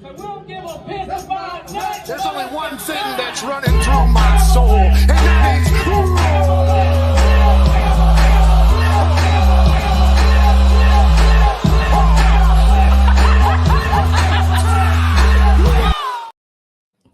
There's only one thing that's running through my soul, and that is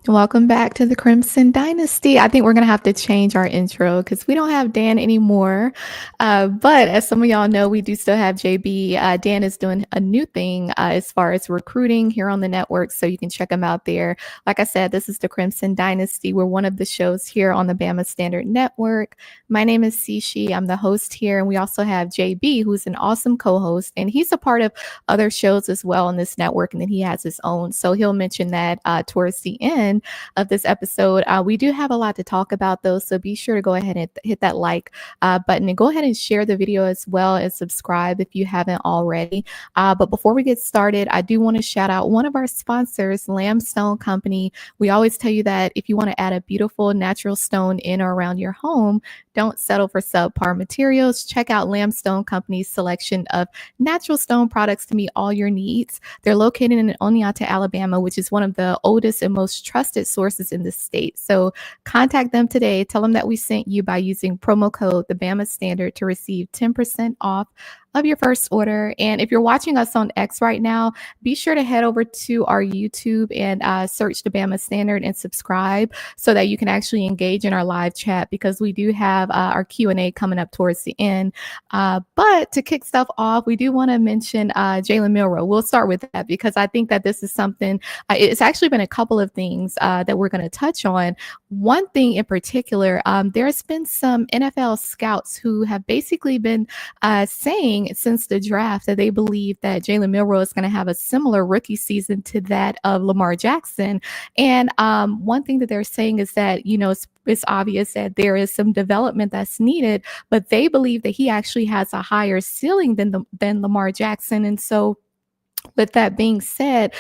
Welcome back to the Crimson Dynasty. I think we're going to have to change our intro because we don't have Dan anymore. But as some of y'all know, we do still have JB. Dan is doing a new thing as far as recruiting here on the network, so you can check him out there. Like I said, this is the Crimson Dynasty. We're one of the shows here on the Bama Standard Network. My name is C'Chi. I'm the host here, and we also have JB, who's an awesome co-host, and he's a part of other shows as well on this network, and then he has his own. So he'll mention that towards the end of this episode. We do have a lot to talk about though, so be sure to go ahead and hit that like button and go ahead and share the video as well as subscribe if you haven't already. But before we get started, I do want to shout out one of our sponsors, Limestone Company. We always tell you that if you want to add a beautiful natural stone in or around your home, don't settle for subpar materials. Check out Limestone Company's selection of natural stone products to meet all your needs. They're located in Oneonta, Alabama, which is one of the oldest and most trusted sources in the state. So contact them today. Tell them that we sent you by using promo code the Bama Standard to receive 10% off of your first order. And if you're watching us on X right now, be sure to head over to our YouTube and search the Bama Standard and subscribe so that you can actually engage in our live chat, because we do have our Q&A coming up towards the end. But to kick stuff off, we do want to mention Jalen Milroe. We'll start with that because I think that this is something, it's actually been a couple of things that we're going to touch on. One thing in particular, there's been some NFL scouts who have basically been saying since the draft that they believe that Jalen Milroe is going to have a similar rookie season to that of Lamar Jackson. And one thing that they're saying is that, you know, it's obvious that there is some development that's needed, but they believe that he actually has a higher ceiling than Lamar Jackson. And so with that being said,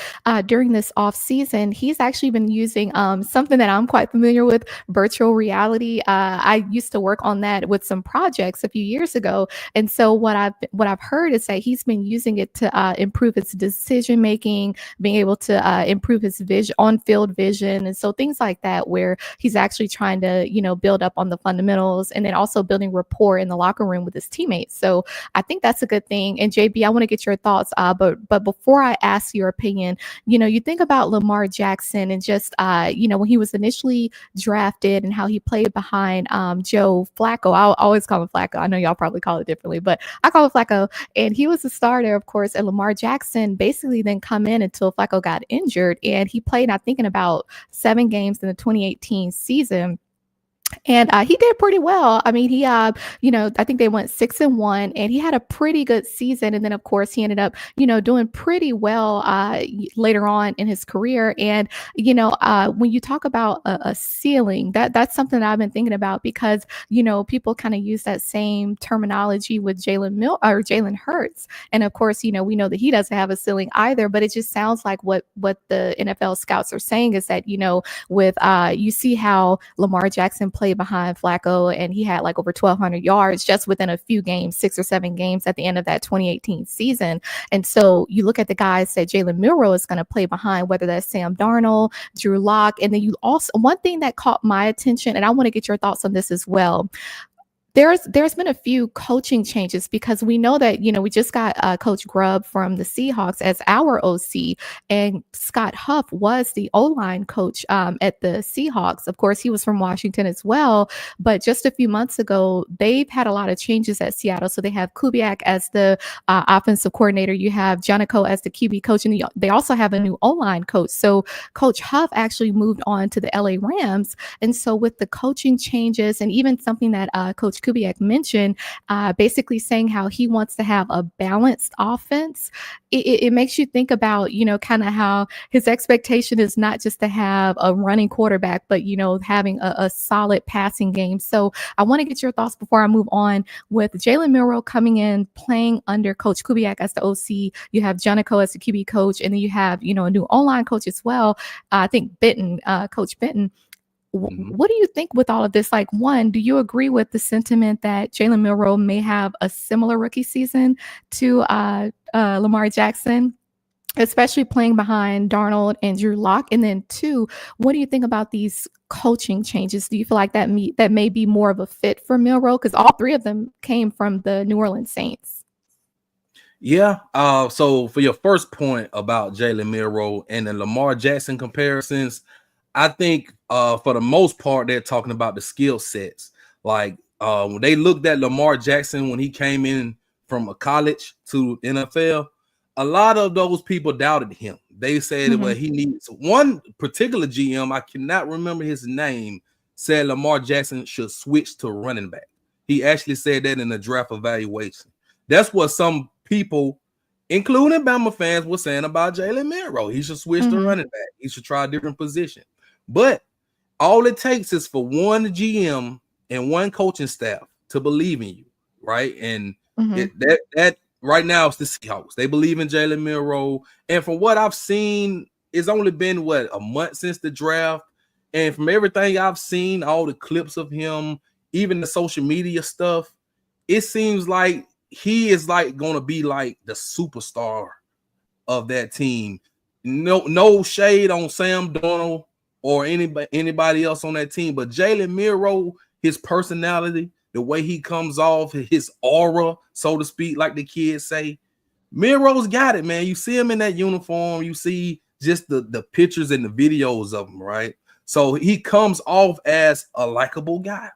during this off season, he's actually been using something that I'm quite familiar with, virtual reality. I used to work on that with some projects a few years ago, and so what I've heard is that he's been using it to improve his decision making, being able to improve his vision, on-field vision, and so things like that, where he's actually trying to, you know, build up on the fundamentals, and then also building rapport in the locker room with his teammates. So I think that's a good thing. And JB, I want to get your thoughts, but before I ask your opinion, you know, you think about Lamar Jackson and just, you know, when he was initially drafted and how he played behind Joe Flacco. I always call him Flacco. I know y'all probably call it differently, but I call it Flacco. And he was the starter, of course, and Lamar Jackson basically then come in until Flacco got injured. And he played, I think, in about 7 games in the 2018 season. And he did pretty well. I mean, he, you know, I think they went 6-1, and he had a pretty good season. And then, of course, he ended up, you know, doing pretty well later on in his career. And, you know, when you talk about a ceiling, that's something that I've been thinking about, because, you know, people kind of use that same terminology with Jalen Hurts. And of course, you know, we know that he doesn't have a ceiling either, but it just sounds like what the NFL scouts are saying is that, you know, with you see how Lamar Jackson played behind Flacco, and he had like over 1,200 yards just within a few games, 6 or 7 games at the end of that 2018 season. And so you look at the guys that Jalen Milroe is going to play behind, whether that's Sam Darnold, Drew Lock, and then you also, one thing that caught my attention, and I want to get your thoughts on this as well. There's been a few coaching changes, because we know that, you know, we just got Coach Grubb from the Seahawks as our OC, and Scott Huff was the O-line coach at the Seahawks. Of course, he was from Washington as well, but just a few months ago, they've had a lot of changes at Seattle. So they have Kubiak as the offensive coordinator. You have Janico as the QB coach, and they also have a new O-line coach. So Coach Huff actually moved on to the LA Rams. And so with the coaching changes, and even something that Coach Kubiak mentioned, basically saying how he wants to have a balanced offense, it makes you think about, you know, kind of how his expectation is not just to have a running quarterback, but, you know, having a solid passing game. So I want to get your thoughts before I move on with Jalen Milroe coming in, playing under Coach Kubiak as the OC. You have Janico as the QB coach, and then you have, you know, a new online coach as well. I think Coach Benton. What do you think with all of this? Like, one, do you agree with the sentiment that Jalen Milroe may have a similar rookie season to Lamar Jackson? especially playing behind Darnold and Drew Lock? And then two, what do you think about these coaching changes? Do you feel like that may be more of a fit for Milroe? Because all three of them came from the New Orleans Saints. Yeah. So for your first point about Jalen Milroe and the Lamar Jackson comparisons, I think for the most part they're talking about the skill sets. Like when they looked at Lamar Jackson when he came in from a college to NFL, a lot of those people doubted him. They said, well, he needs one particular GM, I cannot remember his name, said Lamar Jackson should switch to running back. He actually said that in the draft evaluation. That's what some people, including Bama fans, were saying about Jalen Milroe. He should switch to running back. He should try a different position. But all it takes is for one GM and one coaching staff to believe in you, right? And that right now it's the Seahawks. They believe in Jalen Milroe. And from what I've seen, it's only been, a month since the draft. And from everything I've seen, all the clips of him, even the social media stuff, it seems like he is like going to be like the superstar of that team. No shade on Sam Darnold or anybody else on that team, but Jalen Milroe, his personality, the way he comes off, his aura, so to speak, like the kids say, Milroe's got it, man. You see him in that uniform, you see just the pictures and the videos of him, right? So he comes off as a likable guy.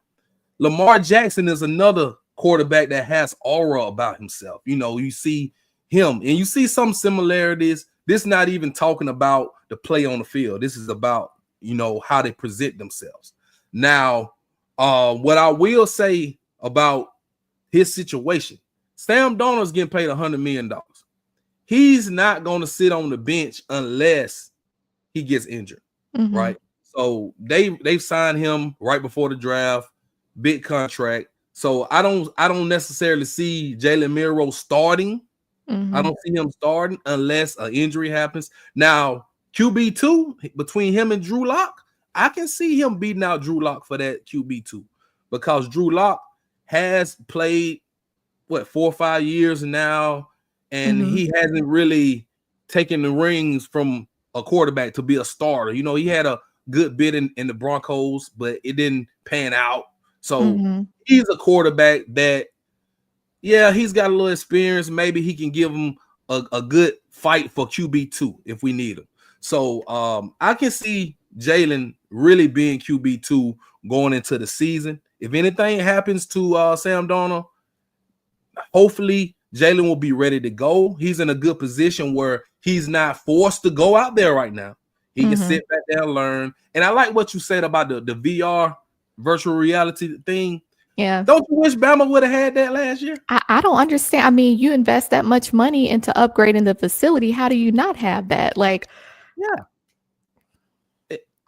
Lamar Jackson is another quarterback that has aura about himself. You see him and you see some similarities. This is not even talking about the play on the field. This is about, how they present themselves. Now, what I will say about his situation, Sam Darnold's getting paid $100 million. He's not going to sit on the bench unless he gets injured, right? So they've signed him right before the draft, big contract. So I don't necessarily see Jalen Milroe starting. I don't see him starting unless an injury happens. Now, QB2 between him and Drew Lock, I can see him beating out Drew Lock for that QB2 because Drew Lock has played 4 or 5 years now, and he hasn't really taken the rings from a quarterback to be a starter. He had a good bit in the Broncos, but it didn't pan out. So he's a quarterback that, he's got a little experience. Maybe he can give him a good fight for QB2 if we need him. So I can see Jalen really being QB2 going into the season. If anything happens to Sam Darnold, hopefully Jalen will be ready to go. He's in a good position where he's not forced to go out there right now. He can sit back there and learn. And I like what you said about the VR virtual reality thing. Yeah. Don't you wish Bama would have had that last year? I don't understand. I mean, you invest that much money into upgrading the facility. How do you not have that? Like,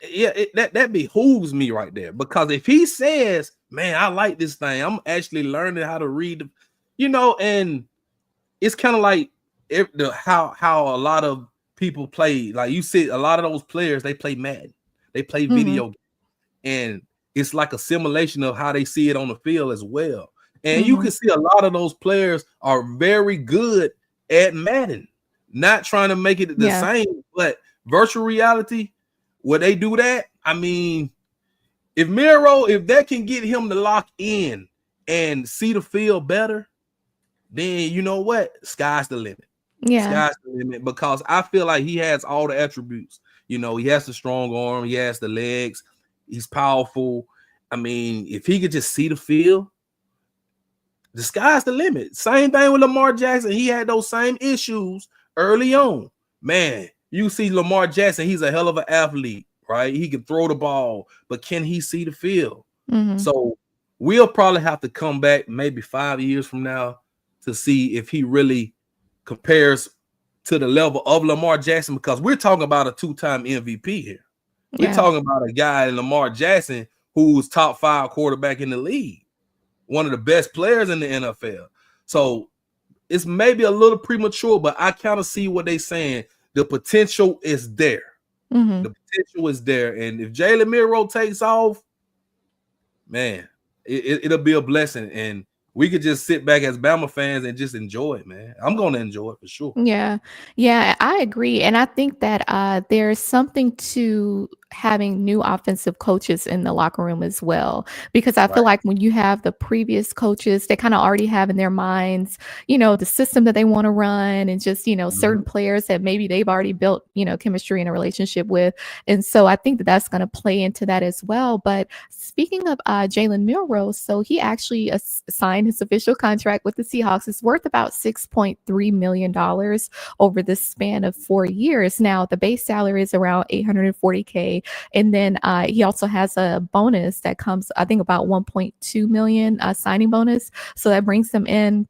that behooves me right there, because if he says, man, I like this thing, I'm actually learning how to read, and it's kind of like how a lot of people play. Like you see, a lot of those players, they play Madden, they play video games, and it's like a simulation of how they see it on the field as well. And you can see a lot of those players are very good at Madden, not trying to make it the same, but virtual reality, where they do that. I mean, if that can get him to lock in and see the field better, then you know what? Sky's the limit. Yeah. Sky's the limit, because I feel like he has all the attributes. He has the strong arm, he has the legs, he's powerful. I mean, if he could just see the field, the sky's the limit. Same thing with Lamar Jackson. He had those same issues early on. Man, you see Lamar Jackson, he's a hell of an athlete, right? He can throw the ball, but can he see the field? So we'll probably have to come back maybe 5 years from now to see if he really compares to the level of Lamar Jackson, because we're talking about a 2-time MVP here. We're talking about a guy, Lamar Jackson, who's top 5 quarterback in the league, one of the best players in the NFL. So it's maybe a little premature, but I kind of see what they're saying. The potential is there. The potential is there. And if Jalen Milroe takes off, man, it'll be a blessing. And we could just sit back as Bama fans and just enjoy it, man. I'm gonna enjoy it for sure. Yeah. Yeah, I agree. And I think that there's something to having new offensive coaches in the locker room as well. Because I feel Right. like when you have the previous coaches, they kind of already have in their minds, the system that they want to run and just, certain Mhm. players that maybe they've already built, chemistry and a relationship with. And so I think that that's going to play into that as well. But speaking of Jalen Milroe, so he actually signed his official contract with the Seahawks. It's worth about $6.3 million over the span of 4 years. Now, the base salary is around $840K. And then he also has a bonus that comes, I think, about 1.2 million signing bonus. So that brings him in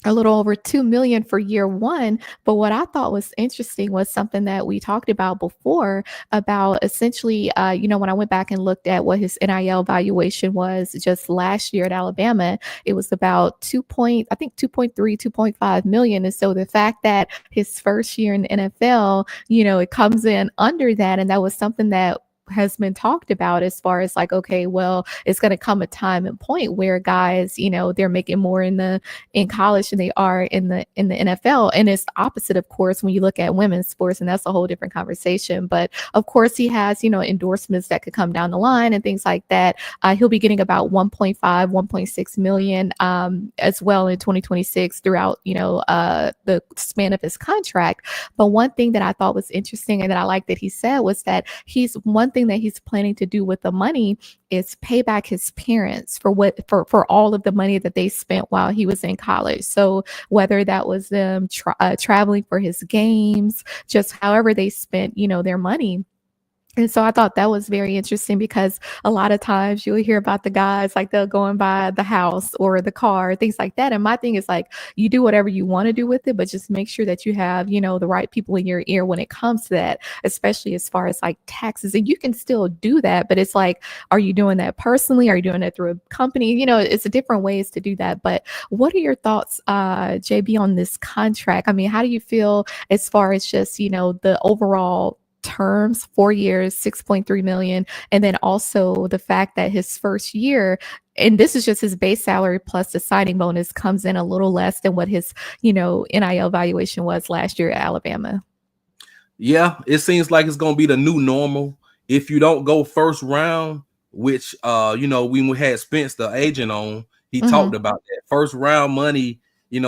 a little over 2 million for year one. But what I thought was interesting was something that we talked about before about essentially, when I went back and looked at what his NIL valuation was just last year at Alabama, it was about 2.3, 2.5 million. And so the fact that his first year in the NFL, it comes in under that. And that was something that has been talked about as far as like, okay, well, it's going to come a time and point where guys, they're making more in college than they are in the NFL. And it's the opposite, of course, when you look at women's sports, and that's a whole different conversation. But of course, he has, endorsements that could come down the line and things like that. He'll be getting about 1.5, 1.6 million as well in 2026 throughout, the span of his contract. But one thing that I thought was interesting and that I like that he said was that one thing that he's planning to do with the money is pay back his parents for all of the money that they spent while he was in college. So whether that was them traveling for his games, just however they spent, their money. And so I thought that was very interesting because a lot of times you'll hear about the guys like they'll go and buy the house or the car, things like that. And my thing is like, you do whatever you want to do with it, but just make sure that you have, the right people in your ear when it comes to that, especially as far as like taxes. And you can still do that, but it's like, are you doing that personally? Are you doing it through a company? It's a different ways to do that. But what are your thoughts, JB, on this contract? I mean, how do you feel as far as just, the overall terms, 4 years, 6.3 million, and then also the fact that his first year, and this is just his base salary plus the signing bonus, comes in a little less than what his NIL valuation was last year at Alabama. Yeah, it seems like it's gonna be the new normal. If you don't go first round, which we had Spence the agent on, he talked about that first round money,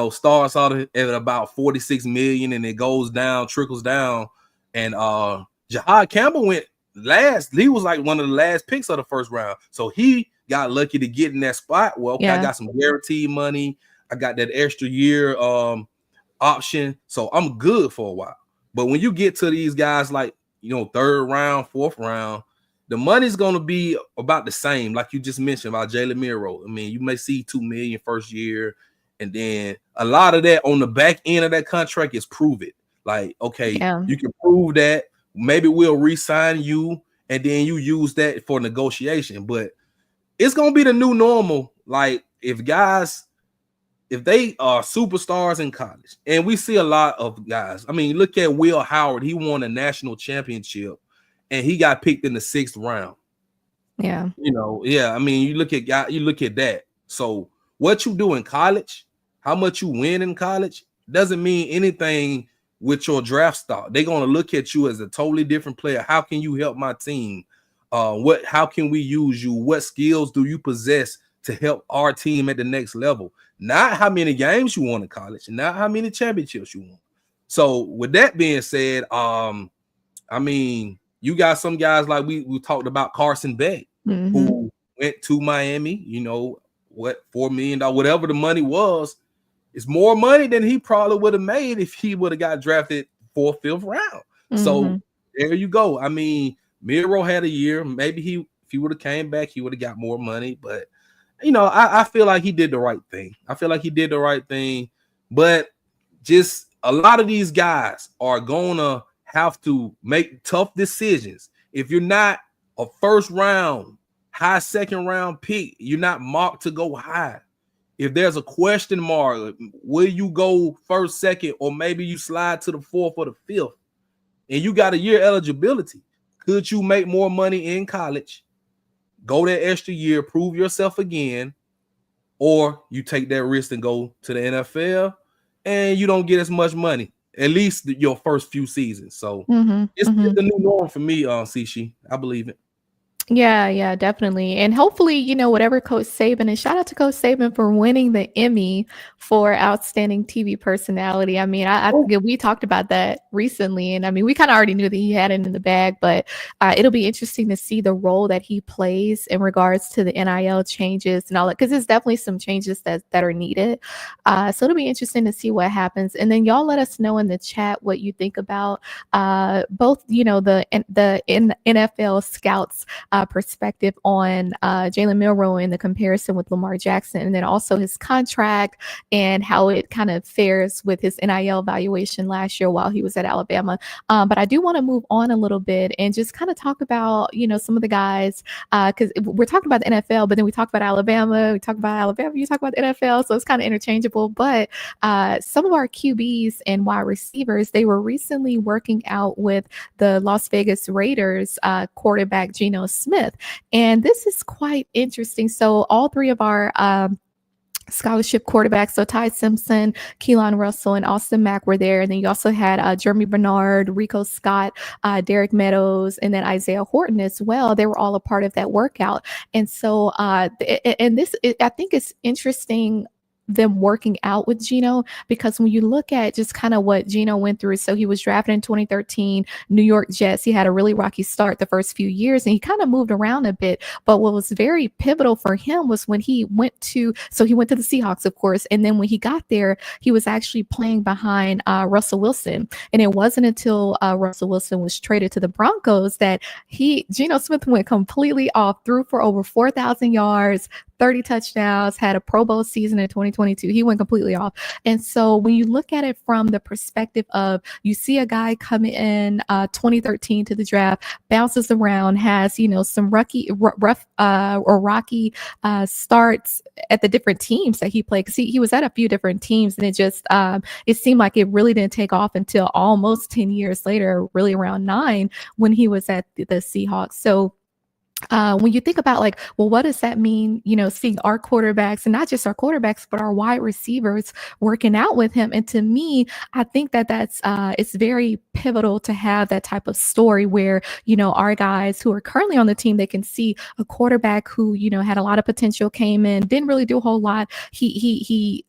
starts out at about 46 million and it goes down, trickles down. And Jahad Campbell went last. He was like one of the last picks of the first round. So he got lucky to get in that spot. Well, okay, I got some guaranteed money. I got that extra year option. So I'm good for a while. But when you get to these guys like, third round, fourth round, the money's going to be about the same. Like you just mentioned about Jalen Milroe. I mean, you may see 2 million first year. And then a lot of that on the back end of that contract is prove it. Like, okay, you can prove that. Maybe we'll re-sign you, and then you use that for negotiation. But it's gonna be the new normal. Like, if they are superstars in college, and we see a lot of guys. I mean, look at Will Howard. He won a national championship, and he got picked in the 6th round. Yeah. I mean, you look at that. So what you do in college, how much you win in college, doesn't mean anything with your draft stock. They're going to look at you as a totally different player. How can you help my team? How can we use you? What skills do you possess to help our team at the next level? Not how many games you won in college, not how many championships you won. So with that being said, I mean, you got some guys like we talked about Carson Beck, who went to Miami, $4 million, whatever the money was. It's more money than he probably would have made if he would have got drafted 4th, 5th round. So there you go. I mean, Milroe had a year. Maybe if he would have came back, he would have got more money. But, I feel like he did the right thing. But just a lot of these guys are going to have to make tough decisions. If you're not a first round, high second round pick, you're not marked to go high. If there's a question mark, will you go first, second, or maybe you slide to the 4th or the 5th, and you got a year eligibility? Could you make more money in college, go that extra year, prove yourself again, or you take that risk and go to the NFL, and you don't get as much money, at least your first few seasons. So it's the new norm for me, C'Chi. I believe it. Yeah, definitely. And hopefully, whatever Coach Saban, and shout out to Coach Saban for winning the Emmy for Outstanding TV Personality. I mean, we talked about that recently, and I mean, we kind of already knew that he had it in the bag, but it'll be interesting to see the role that he plays in regards to the NIL changes and all that, because there's definitely some changes that are needed. So it'll be interesting to see what happens. And then y'all let us know in the chat what you think about both, the NFL scouts perspective on Jalen Milroe in the comparison with Lamar Jackson, and then also his contract and how it kind of fares with his NIL evaluation last year while he was at Alabama. But I do want to move on a little bit and just kind of talk about, some of the guys, because we're talking about the NFL, but then we talk about Alabama, you talk about the NFL, so it's kind of interchangeable. But some of our QBs and wide receivers, they were recently working out with the Las Vegas Raiders quarterback Geno Smith. And this is quite interesting. So all three of our scholarship quarterbacks, so Ty Simpson, Keelan Russell, and Austin Mack were there. And then you also had Jeremy Bernard, Rico Scott, Derek Meadows, and then Isaiah Horton as well. They were all a part of that workout. And so, I think it's interesting them working out with Geno, because when you look at just kind of what Geno went through, so he was drafted in 2013, New York Jets. He had a really rocky start the first few years, and he kind of moved around a bit. But what was very pivotal for him was when he went to the Seahawks, of course. And then when he got there, he was actually playing behind Russell Wilson. And it wasn't until Russell Wilson was traded to the Broncos that Geno Smith went completely off, threw for over 4,000 yards, 30 touchdowns, had a Pro Bowl season in 2022. He went completely off. And so when you look at it from the perspective of, you see a guy come in 2013 to the draft, bounces around, has, some rocky starts at the different teams that he played. Because he was at a few different teams, and it just, it seemed like it really didn't take off until almost 10 years later, really around 9, when he was at the Seahawks. So when you think about what does that mean, seeing our quarterbacks, and not just our quarterbacks, but our wide receivers working out with him. And to me, I think that's it's very pivotal to have that type of story where, our guys who are currently on the team, they can see a quarterback who, had a lot of potential, came in, didn't really do a whole lot. He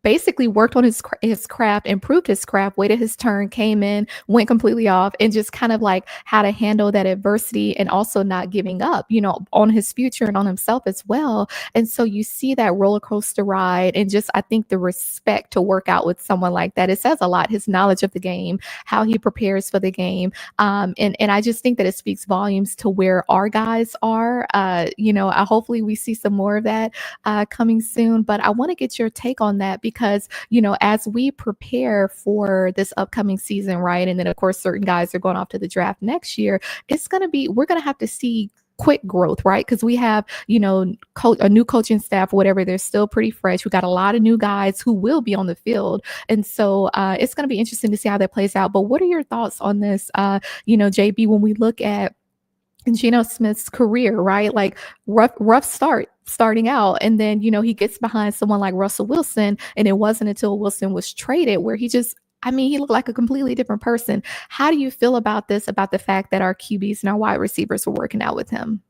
basically worked on his craft, improved his craft, waited his turn, came in, went completely off, and just kind of how to handle that adversity and also not giving up, on his future and on himself as well. And so you see that roller coaster ride, and just, I think the respect to work out with someone like that, it says a lot, his knowledge of the game, how he prepares for the game. And I just think that it speaks volumes to where our guys are. Hopefully we see some more of that coming soon, but I want to get your take on that, because, as we prepare for this upcoming season, right? And then of course, certain guys are going off to the draft next year. We're going to have to see quick growth, right? Because we have, a new coaching staff, whatever, they're still pretty fresh. We got a lot of new guys who will be on the field. And so it's going to be interesting to see how that plays out. But what are your thoughts on this, JB, when we look at Geno Smith's career, right? Rough starting out. And then, he gets behind someone like Russell Wilson. And it wasn't until Wilson was traded where he looked like a completely different person. How do you feel about this, about the fact that our QBs and our wide receivers were working out with him?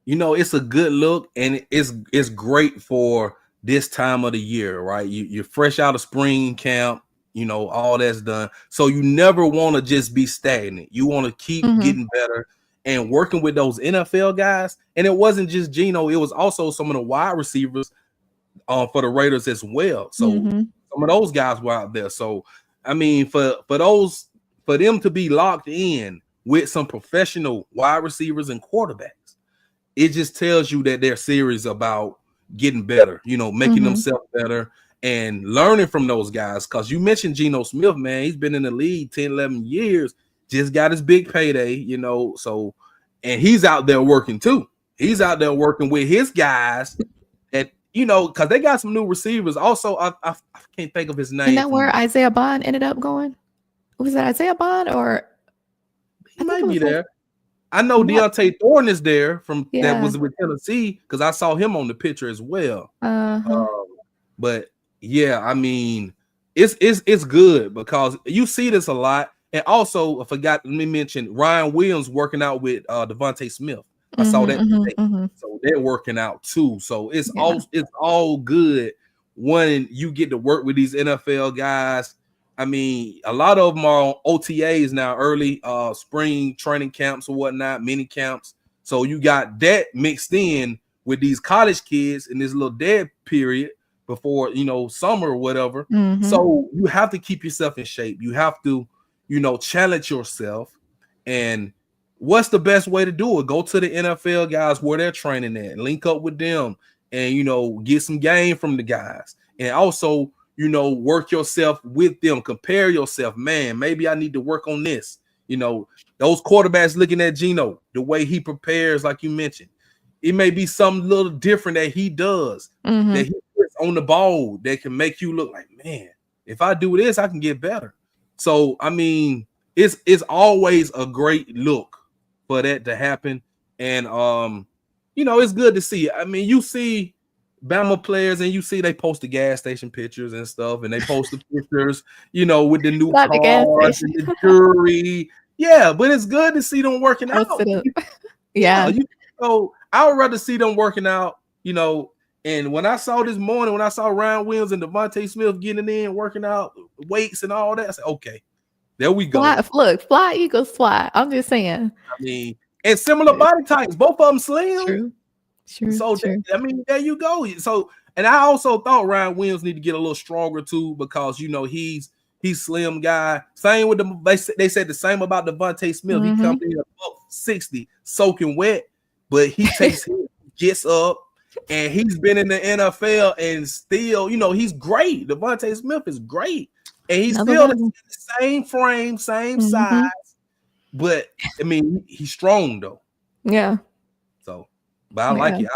It's a good look, and it's great for this time of the year, right? You're fresh out of spring camp, all that's done. So you never want to just be stagnant. You want to keep getting better and working with those NFL guys. And it wasn't just Geno, it was also some of the wide receivers for the Raiders as well. So some of those guys were out there. So I mean, for them to be locked in with some professional wide receivers and quarterbacks, it just tells you that they're serious about getting better, making themselves better and learning from those guys. Because you mentioned Geno Smith, man, he's been in the league 10, 11 years. Just got his big payday, so, and he's out there working too. He's out there working with his guys that, because they got some new receivers. Also, I can't think of his name. Isn't that where Isaiah Bond ended up going? Was that Isaiah Bond, or he might be there? I know Deontay Thorne is there from that Yeah. was with Tennessee because I saw him on the picture as well. Uh-huh. But yeah, I mean, it's good because you see this a lot. And also, I forgot let me mention Ryan Williams working out with Devontae Smith. I saw that today. So they're working out too. So it's all good when you get to work with these NFL guys. I mean, a lot of them are on OTAs now, early spring training camps or whatnot, mini camps. So you got that mixed in with these college kids in this little dead period before, summer or whatever. So you have to keep yourself in shape. You have to, challenge yourself. And what's the best way to do it? Go to the NFL guys where they're training at, link up with them and, get some game from the guys. And also, work yourself with them, compare yourself. Man, maybe I need to work on this. Those quarterbacks looking at Geno, the way he prepares, like you mentioned, it may be something a little different that he does, that he puts on the ball that can make you look like, man, if I do this, I can get better. So, I mean, it's always a great look for that to happen. And, it's good to see. I mean, you see Bama players and you see they post the gas station pictures and stuff, and they post the pictures, with the new cars and the jewelry. Yeah, but it's good to see them working out. Yeah. So I would rather see them working out, and when I saw this morning, when I saw Ryan Williams and Devontae Smith getting in, working out, weights and all that, I said, okay, there we go. Fly Eagles fly. I'm just saying. I mean, and similar body types, both of them slim. True. So I mean, there you go. So, and I also thought Ryan Williams need to get a little stronger too, because he's slim guy. Same with them. They said the same about Devontae Smith. He comes in above 60, soaking wet, but he takes him, gets up, and he's been in the NFL and still, he's great. Devontae Smith is great, and he's still in the same frame, same size. But I mean, he's strong though. Yeah. So. But I like it.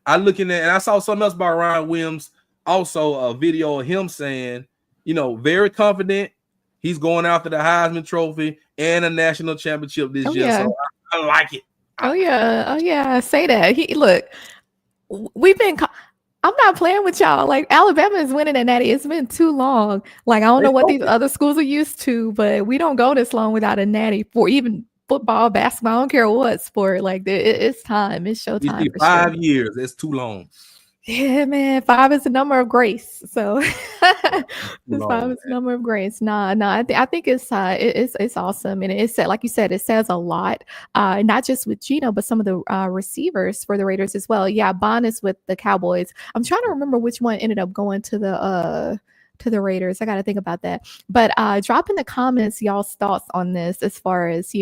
I looking at, and I saw something else about Ryan Williams. Also, a video of him saying, very confident. He's going after the Heisman Trophy and a national championship this year. Yeah. So I like it. Oh yeah. Say that. Look, I'm not playing with y'all. Like, Alabama is winning at natty. It's been too long. Like, I don't know what these other schools are used to, but we don't go this long without a natty for even football, basketball, I don't care what sport. Like, it's time. It's showtime. 5 years. It's too long. Yeah, man. 5 is the number of grace. So 5 is the number of grace. Nah. I think it's awesome, and it said, like you said, it says a lot. Not just with Geno, but some of the receivers for the Raiders as well. Yeah, Bond is with the Cowboys. I'm trying to remember which one ended up going to the Raiders. I got to think about that. But drop in the comments y'all's thoughts on this, as far as,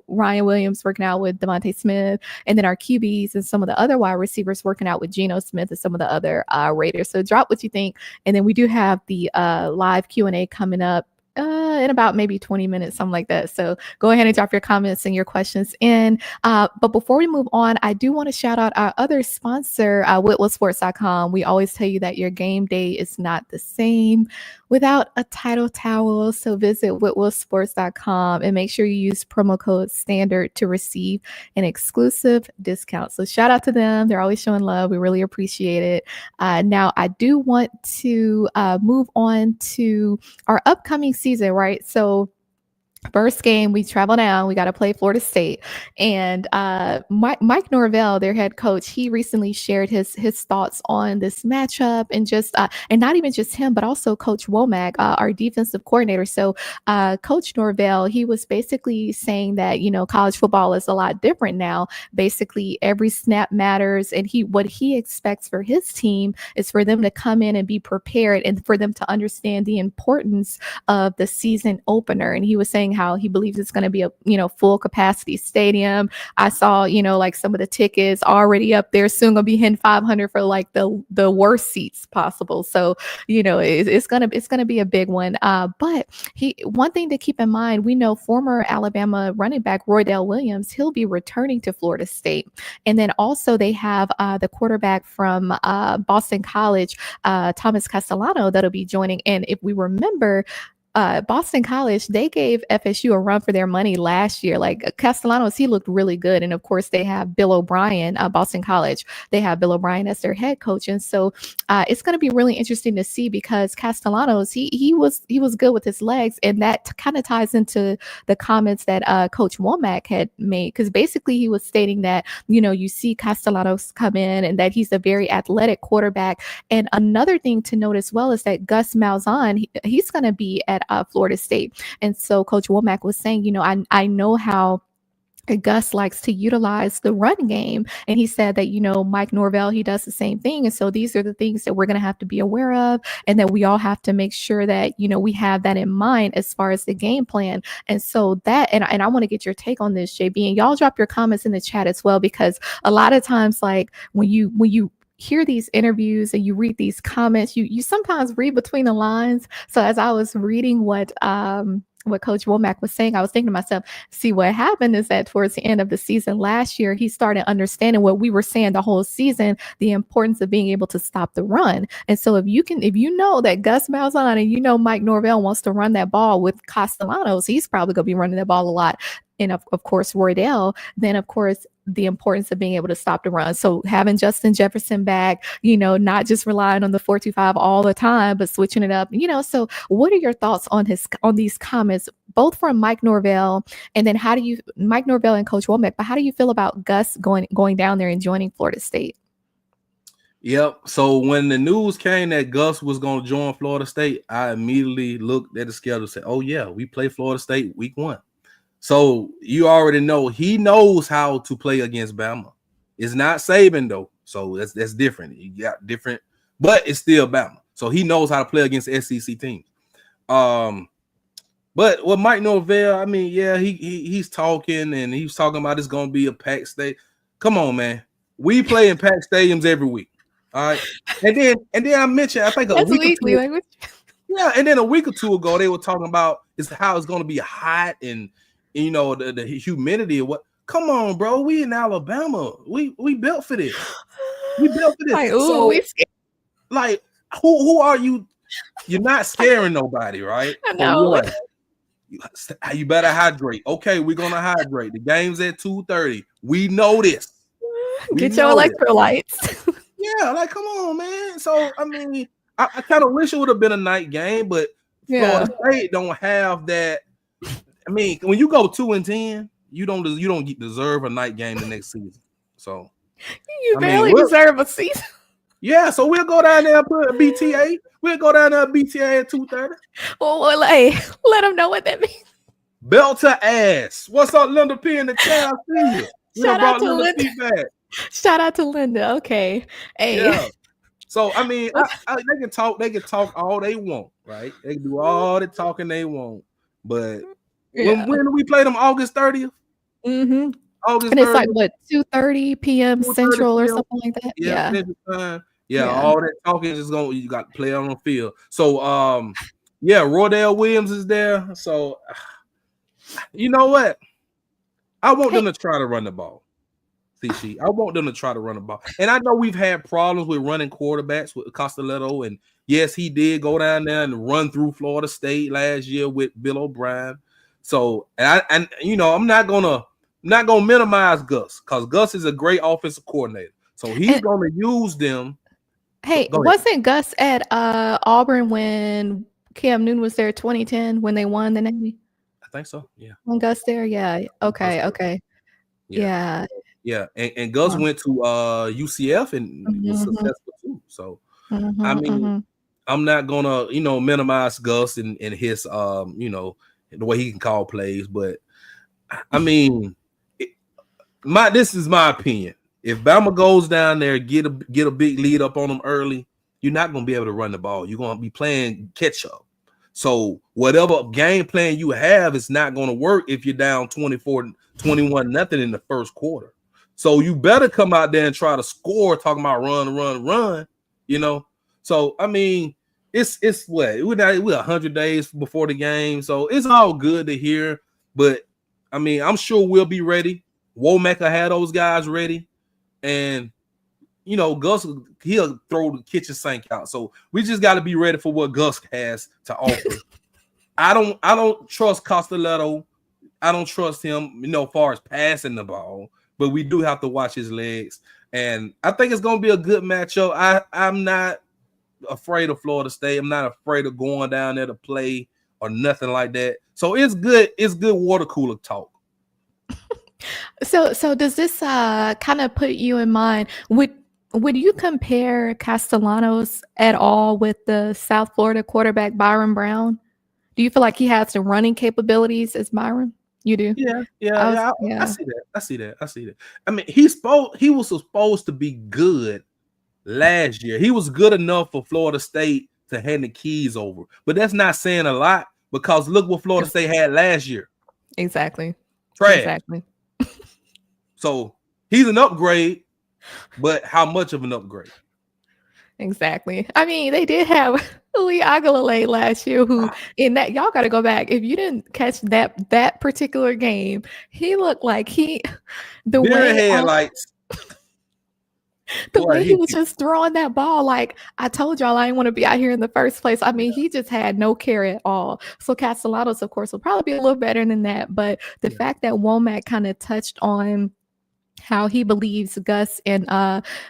Ryan Williams working out with Devontae Smith, and then our QBs and some of the other wide receivers working out with Geno Smith and some of the other Raiders. So drop what you think. And then we do have the live Q&A coming up in about maybe 20 minutes, something like that. So go ahead and drop your comments and your questions in. But before we move on, I do want to shout out our other sponsor, WhitwellSports.com. We always tell you that your game day is not the same without a title towel. So visit WhitwellSports.com and make sure you use promo code STANDARD to receive an exclusive discount. So shout out to them. They're always showing love. We really appreciate it. Now, I do want to move on to our upcoming season, right? So first game, we travel down. We got to play Florida State. And Mike Norvell, their head coach, he recently shared his thoughts on this matchup, and just and not even just him, but also Coach Womack, our defensive coordinator. So Coach Norvell, he was basically saying that, college football is a lot different now. Basically, every snap matters. And what he expects for his team is for them to come in and be prepared, and for them to understand the importance of the season opener. And he was saying how he believes it's going to be a full capacity stadium. I saw like some of the tickets already up there, soon gonna be hitting 500 for like the worst seats possible. So it's gonna be a big one. But one thing to keep in mind, we know former Alabama running back Roydell Williams, he'll be returning to Florida State, and then also they have the quarterback from Boston College, Thomas Castellano, that'll be joining. And if we remember, Boston College, they gave FSU a run for their money last year. Like Castellanos, he looked really good. And of course, they have Bill O'Brien, Boston College. They have Bill O'Brien as their head coach. And so it's going to be really interesting to see because Castellanos, he was good with his legs. And that kind of ties into the comments that Coach Womack had made. Because basically he was stating that, you see Castellanos come in and that he's a very athletic quarterback. And another thing to note as well is that Gus Malzahn, he's going to be at Florida State. And so Coach Womack was saying, I know how Gus likes to utilize the run game. And he said that, Mike Norvell, he does the same thing. And so these are the things that we're going to have to be aware of and that we all have to make sure that, we have that in mind as far as the game plan. And so that, and I want to get your take on this, JB, and y'all drop your comments in the chat as well, because a lot of times, like when you hear these interviews and you read these comments, you sometimes read between the lines. So as I was reading what Coach Womack was saying, I was thinking to myself, see, what happened is that towards the end of the season last year, he started understanding what we were saying the whole season, the importance of being able to stop the run. And so if you know that Gus Malzahn and Mike Norvell wants to run that ball with Castellanos, he's probably going to be running that ball a lot. And of course, Roydell, then of course, the importance of being able to stop the run. So having Justin Jefferson back, not just relying on the 4-2-5 all the time, but switching it up, so what are your thoughts on these comments, both from Mike Norvell and then Mike Norvell and Coach Womack, but how do you feel about Gus going down there and joining Florida State? Yep. So when the news came that Gus was going to join Florida State, I immediately looked at the schedule and said, oh yeah, we play Florida State week 1. So you already know he knows how to play against Bama. It's not Saban though, so that's different. You got different, but it's still Bama. So he knows how to play against SEC teams. But with Mike Norvell, I mean, yeah, he's talking and he's talking about it's gonna be a packed state. Come on, man, we play in packed stadiums every week. All right, and then I mentioned I think that's weekly language. Yeah, and then a week or two ago they were talking about how it's gonna be hot and. The humidity of what? Come on, bro. We in Alabama. We built for this. We built for this. Like, ooh, like who are you? You're not scaring nobody, right? I know. You better hydrate. Okay, we're gonna hydrate. The game's at 2:30. We know this. Get your electrolytes. Yeah, like come on, man. So I mean, I kind of wish it would have been a night game, but Florida State don't have that. I mean, when you go 2-10, you don't deserve a night game the next season. So you barely deserve a season. Yeah, so we'll go down there and put a BTA. We'll go down there BTA at 2:30. Well, hey, let them know what that means. Belt to ass. What's up, Linda P in the chat? I see you. Shout out to Linda. Shout out to Linda. Okay. Hey. Yeah. So I mean, they can talk. They can talk all they want, right? They can do all the talking they want, but. When do we play them? August 30th? Mm-hmm. August and 30th? It's like what 2:30 p.m. Central or something like that. Yeah. All that talking is you got to play on the field. So Roydell Williams is there. So you know what? I want them to try to run the ball. C'Chi. I want them to try to run the ball. And I know we've had problems with running quarterbacks with Castelletto, and yes, he did go down there and run through Florida State last year with Bill O'Brien. So I'm not gonna minimize Gus because Gus is a great offensive coordinator. So he's gonna use them. Hey, wasn't Gus at Auburn when Cam Newton was there 2010 when they won the Navy? I think so. Yeah. When Gus there, yeah. Okay. Yeah. And Gus went to UCF and was successful too. So I mean, I'm not gonna minimize Gus and his the way he can call plays, but I mean, this is my opinion. If Bama goes down there, get a big lead up on them early, you're not going to be able to run the ball. You're going to be playing catch up. So whatever game plan you have is not going to work if you're down 24-21 nothing in the first quarter. So you better come out there and try to score, talking about run. So I mean, it's what we're 100 days before the game, so it's all good to hear. But I mean, I'm sure we'll be ready. Womack had those guys ready, and Gus, he'll throw the kitchen sink out. So we just got to be ready for what Gus has to offer. I don't trust Costello. I don't trust him, as far as passing the ball. But we do have to watch his legs. And I think it's going to be a good matchup. I'm not afraid of Florida State. I'm not afraid of going down there to play or nothing like that. So it's good. It's good water cooler talk. So does this kind of put you in mind? Would you compare Castellanos at all with the South Florida quarterback Byron Brown? Do you feel like he has the running capabilities as Byron? You do? Yeah. I see that. I mean, he was supposed to be good last year. He was good enough for Florida State to hand the keys over. But that's not saying a lot because look what Florida State had last year. Exactly. Trash. Exactly. So he's an upgrade, but how much of an upgrade? Exactly. I mean, they did have Lee Aguilera last year, who in that y'all got to go back. If you didn't catch that particular game, he looked like way he was just throwing that ball. Like I told y'all, I didn't want to be out here in the first place. I mean, he just had no care at all. So Castellanos, of course, will probably be a little better than that. But the fact that Womack kind of touched on how he believes Gus and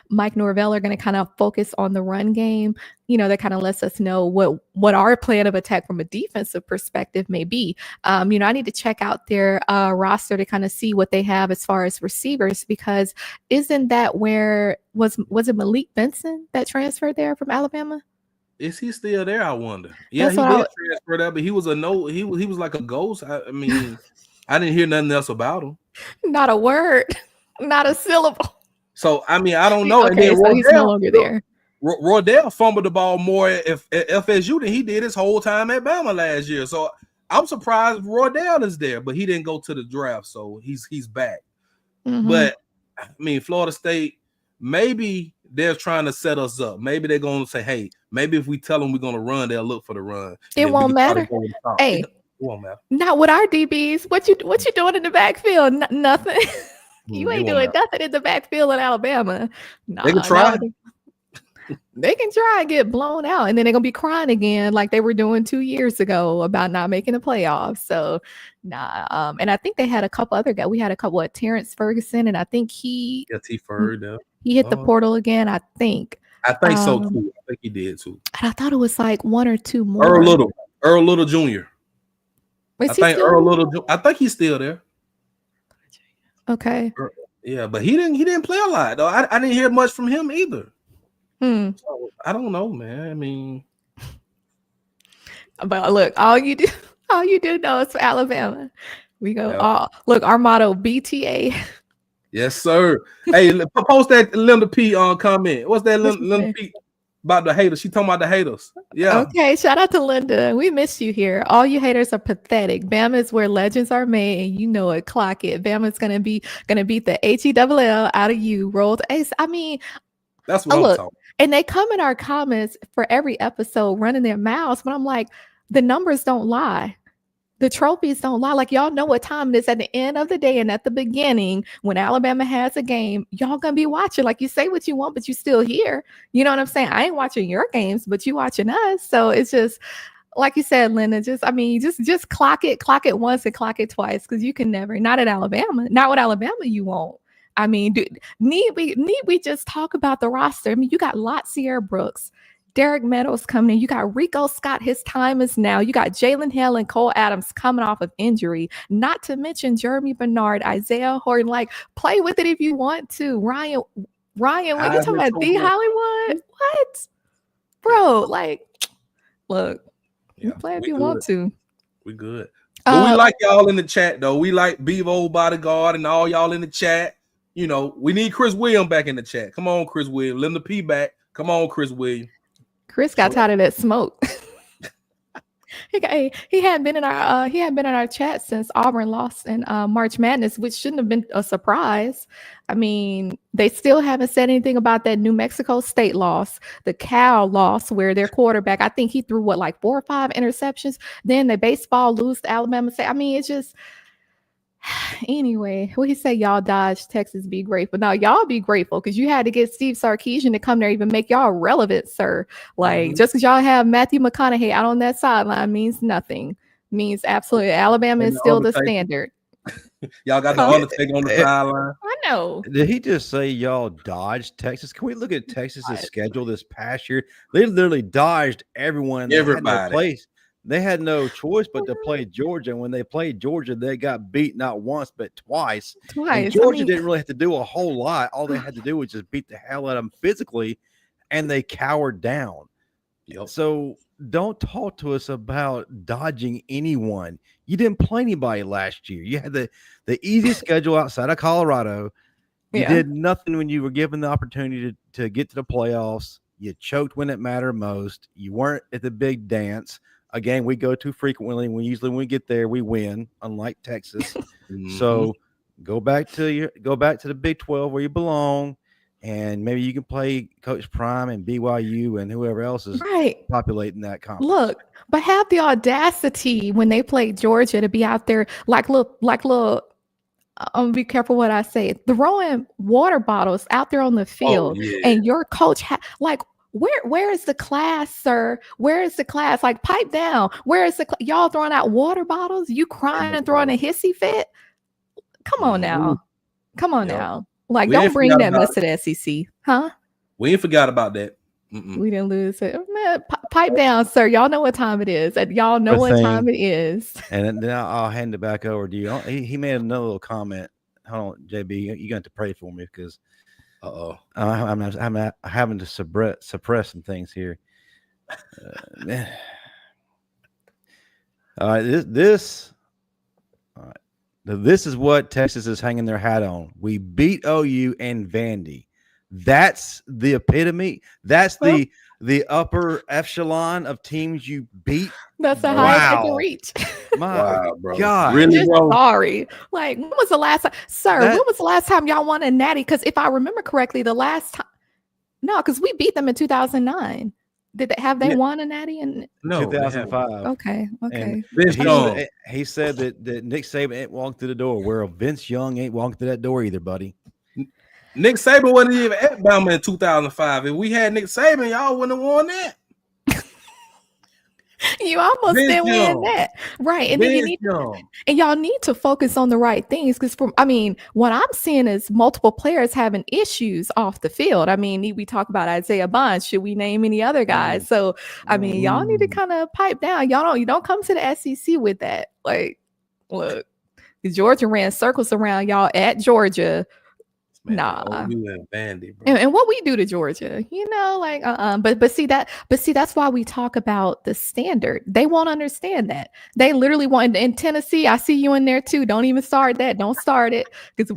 Mike Norvell are going to kind of focus on the run game, that kind of lets us know what our plan of attack from a defensive perspective may be. I need to check out their roster to kind of see what they have as far as receivers, because isn't that where was it Malik Benson that transferred there from Alabama? Is he still there? I wonder. Yeah, he did transfer there, but he was he was like a ghost. I mean, I didn't hear nothing else about him. Not a word. Not a syllable. So, I mean, I don't know. Okay, and then he's no longer there. Rodell fumbled the ball more at FSU than he did his whole time at Bama last year. So, I'm surprised Rodell is there, but he didn't go to the draft, so he's back. Mm-hmm. But, I mean, Florida State, maybe they're trying to set us up. Maybe they're going to say, hey, maybe if we tell them we're going to run, they'll look for the run. It won't matter. Hey, it won't matter. Not with our DBs. What you doing in the backfield? Nothing. You ain't doing nothing in the backfield in Alabama. Nah, they can try. They can try and get blown out, and then they're gonna be crying again like they were doing 2 years ago about not making the playoffs. So, nah. And I think they had a couple other guys. We had a couple of Terrence Ferguson, and I think he hit the portal again. I think so too. I think he did too. And I thought it was like one or two more. Earl Little Jr. I think he's still there. Okay. Yeah, but he didn't play a lot though. I didn't hear much from him either. So, I don't know, man. I mean, but look, all you do know is for Alabama. We go. Look, our motto: BTA. Yes, sir. Hey, post that Linda P on comment. What's that Linda P about the haters? She talking about the haters. Yeah. Okay. Shout out to Linda. We miss you here. All you haters are pathetic. Bama is where legends are made, and you know it. Clock it. Bama's gonna beat the HELL out of you. Rolled ace. I mean, that's what I'm talking. And they come in our comments for every episode running their mouths, but I'm like, the numbers don't lie. The trophies don't lie. Like, y'all know what time it is at the end of the day and at the beginning when Alabama has a game. Y'all gonna be watching. Like, you say what you want, but you still here. You know what I'm saying? I ain't watching your games, but you watching us. So it's just like you said, Linda. Just clock it once and clock it twice, because you can never. Not at Alabama. Not with Alabama. You won't. I mean, need we just talk about the roster? I mean, you got Latsier Brooks, Derek Meadows coming in. You got Rico Scott. His time is now. You got Jalen Hill and Cole Adams coming off of injury. Not to mention Jeremy Bernard, Isaiah Horton. Like, play with it if you want to. Ryan, what you talking about? D Hollywood? What, bro? Like, look, you play if you want to. We good. But we like y'all in the chat though. We like Bevo Bodyguard and all y'all in the chat. You know, we need Chris Williams back in the chat. Come on, Chris Williams. Linda P back. Come on, Chris Williams. Chris got tired of that smoke. He hadn't been in our chat since Auburn lost in March Madness, which shouldn't have been a surprise. I mean, they still haven't said anything about that New Mexico State loss, the Cal loss, where their quarterback, I think he threw 4 or 5 interceptions. Then the baseball lose to Alabama State. I mean, it's just. Anyway, what he say? Y'all dodge Texas, be grateful. Now y'all be grateful because you had to get Steve Sarkisian to come there, even make y'all relevant, sir. Like, just because y'all have Matthew McConaughey out on that sideline means nothing. means absolutely. Alabama And is the still the Undertaker. standard. Y'all got the Undertaker on the sideline. I know. Did he just say y'all dodged Texas? Can we look at Texas's schedule this past year? They literally dodged everyone. They had no Everybody. place. They had no choice but to play Georgia. And when they played Georgia, they got beat not once but twice. And Georgia didn't really have to do a whole lot. All they had to do was just beat the hell out of them physically, and they cowered down. Yep. So don't talk to us about dodging anyone. You didn't play anybody last year. You had the easiest schedule outside of Colorado. You did nothing when you were given the opportunity to get to the playoffs. You choked when it mattered most. You weren't at the big dance. Again, we go too frequently. When we get there, we win, unlike Texas. So go back to the Big 12 where you belong. And maybe you can play Coach Prime and BYU and whoever else is populating that conference. Look, but have the audacity when they played Georgia to be out there like little. Be careful what I say. Throwing water bottles out there on the field, and your coach where is the class, sir? Where is the class? Like, pipe down. Where is the y'all throwing out water bottles? You crying and throwing a hissy fit? Come on now. Come on now. Like, don't bring that mess to the SEC, huh? We ain't forgot about that. We didn't lose it. Man, pipe down, sir. Y'all know what time it is. Y'all know what time it is. And then I'll hand it back over to you. He made another little comment. Hold on, JB. You're going to pray for me because I'm having to suppress some things here. All right, this is what Texas is hanging their hat on. We beat OU and Vandy. That's the epitome. That's the upper echelon of teams you beat. That's the highest they can reach. My bro. God. Really, bro? Sorry. Like, when was the last time, sir? When was the last time y'all won a natty? Because if I remember correctly, the last time, because we beat them in 2009. Did they won a natty in 2005? Okay. And he said that Nick Saban ain't walked through the door. Where Vince Young ain't walked through that door either, buddy. Nick Saban wasn't even at Bama in 2005. If we had Nick Saban, y'all wouldn't have won that. You almost didn't win that, right? And then y'all need to focus on the right things, because what I'm seeing is multiple players having issues off the field. I mean, we talk about Isaiah Bonds. Should we name any other guys? So y'all need to kind of pipe down. You don't come to the SEC with that. Like, look, Georgia ran circles around y'all at Georgia. Nah, and what we do to Georgia, but see that's why we talk about the standard. They won't understand that. They literally want in Tennessee. I see you in there too. Don't even start that. Don't start it, because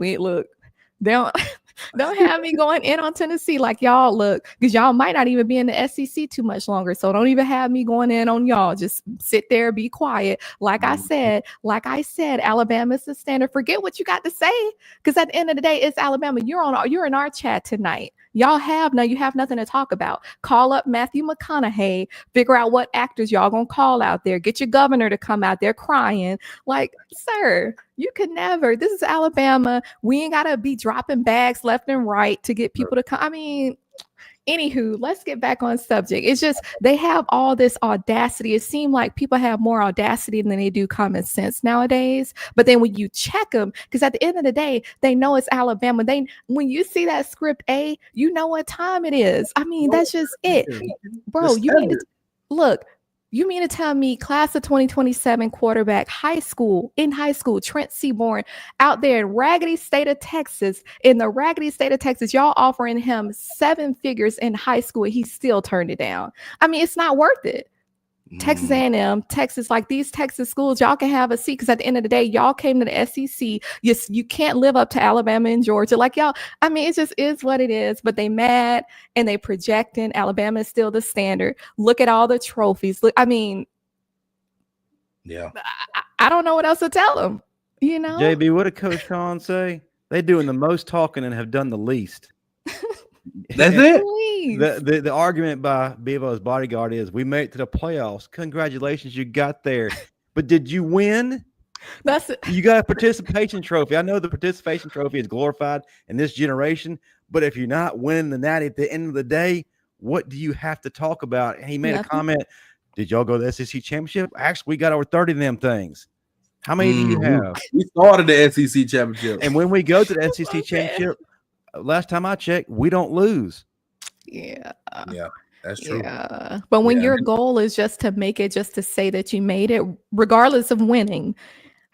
don't have me going in on Tennessee like y'all look, because y'all might not even be in the SEC too much longer. So don't even have me going in on y'all. Just sit there, be quiet. Like I said, Alabama's the standard. Forget what you got to say, because at the end of the day, it's Alabama. You're in our chat tonight. You have nothing to talk about. Call up Matthew McConaughey, figure out what actors y'all gonna call out there. Get your governor to come out there crying. Like, sir, you could never. This is Alabama. We ain't gotta be dropping bags left and right to get people to come. Anywho, let's get back on subject. It's just they have all this audacity. It seems like people have more audacity than they do common sense nowadays. But then when you check them, because at the end of the day, they know it's Alabama. When you see that script A, you know what time it is. That's just it. Bro, you mean to tell me class of 2027 quarterback, high school, Trent Seaborn, out there in raggedy state of Texas, y'all offering him 7 figures in high school, and he still turned it down. It's not worth it. Texas A&M, Texas, like these Texas schools, y'all can have a seat, because at the end of the day, y'all came to the SEC. You can't live up to Alabama and Georgia. Like y'all, it just is what it is. But they mad and they projecting. Alabama is still the standard. Look at all the trophies. Look, I don't know what else to tell them. JB, what did Coach Sean say? They doing the most talking and have done the least. That's it. The argument by Bevo's bodyguard is, we made it to the playoffs. Congratulations, you got there. But did you win? You got a participation trophy. I know the participation trophy is glorified in this generation, but if you're not winning the natty at the end of the day, what do you have to talk about? And he made a comment Did y'all go to the SEC championship? Actually, we got over 30 of them things. How many do you have? We started the SEC championship. And when we go to the SEC championship, last time I checked, we don't lose. Yeah. Yeah, that's true. Yeah. But when your goal is just to make it, just to say that you made it, regardless of winning,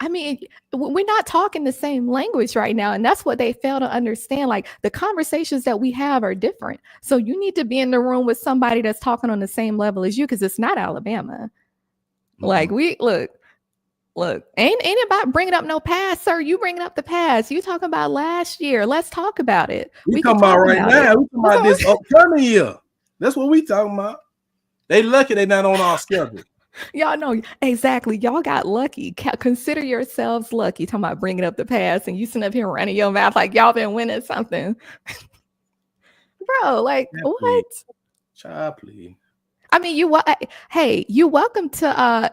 I mean, we're not talking the same language right now. And that's what they fail to understand. Like, the conversations that we have are different. So you need to be in the room with somebody that's talking on the same level as you, because it's not Alabama. Like, we look, ain't about bringing up no past, sir. You bringing up the past. You talking about last year. Let's talk about it. We talking about right now. We talking about this upcoming year. That's what we talking about. They lucky they not on our schedule. Y'all know exactly. Y'all got lucky. Consider yourselves lucky. Talking about bringing up the past, and you sitting up here running your mouth like y'all been winning something, bro. Like, what? Child, please. I mean, hey, you're welcome to.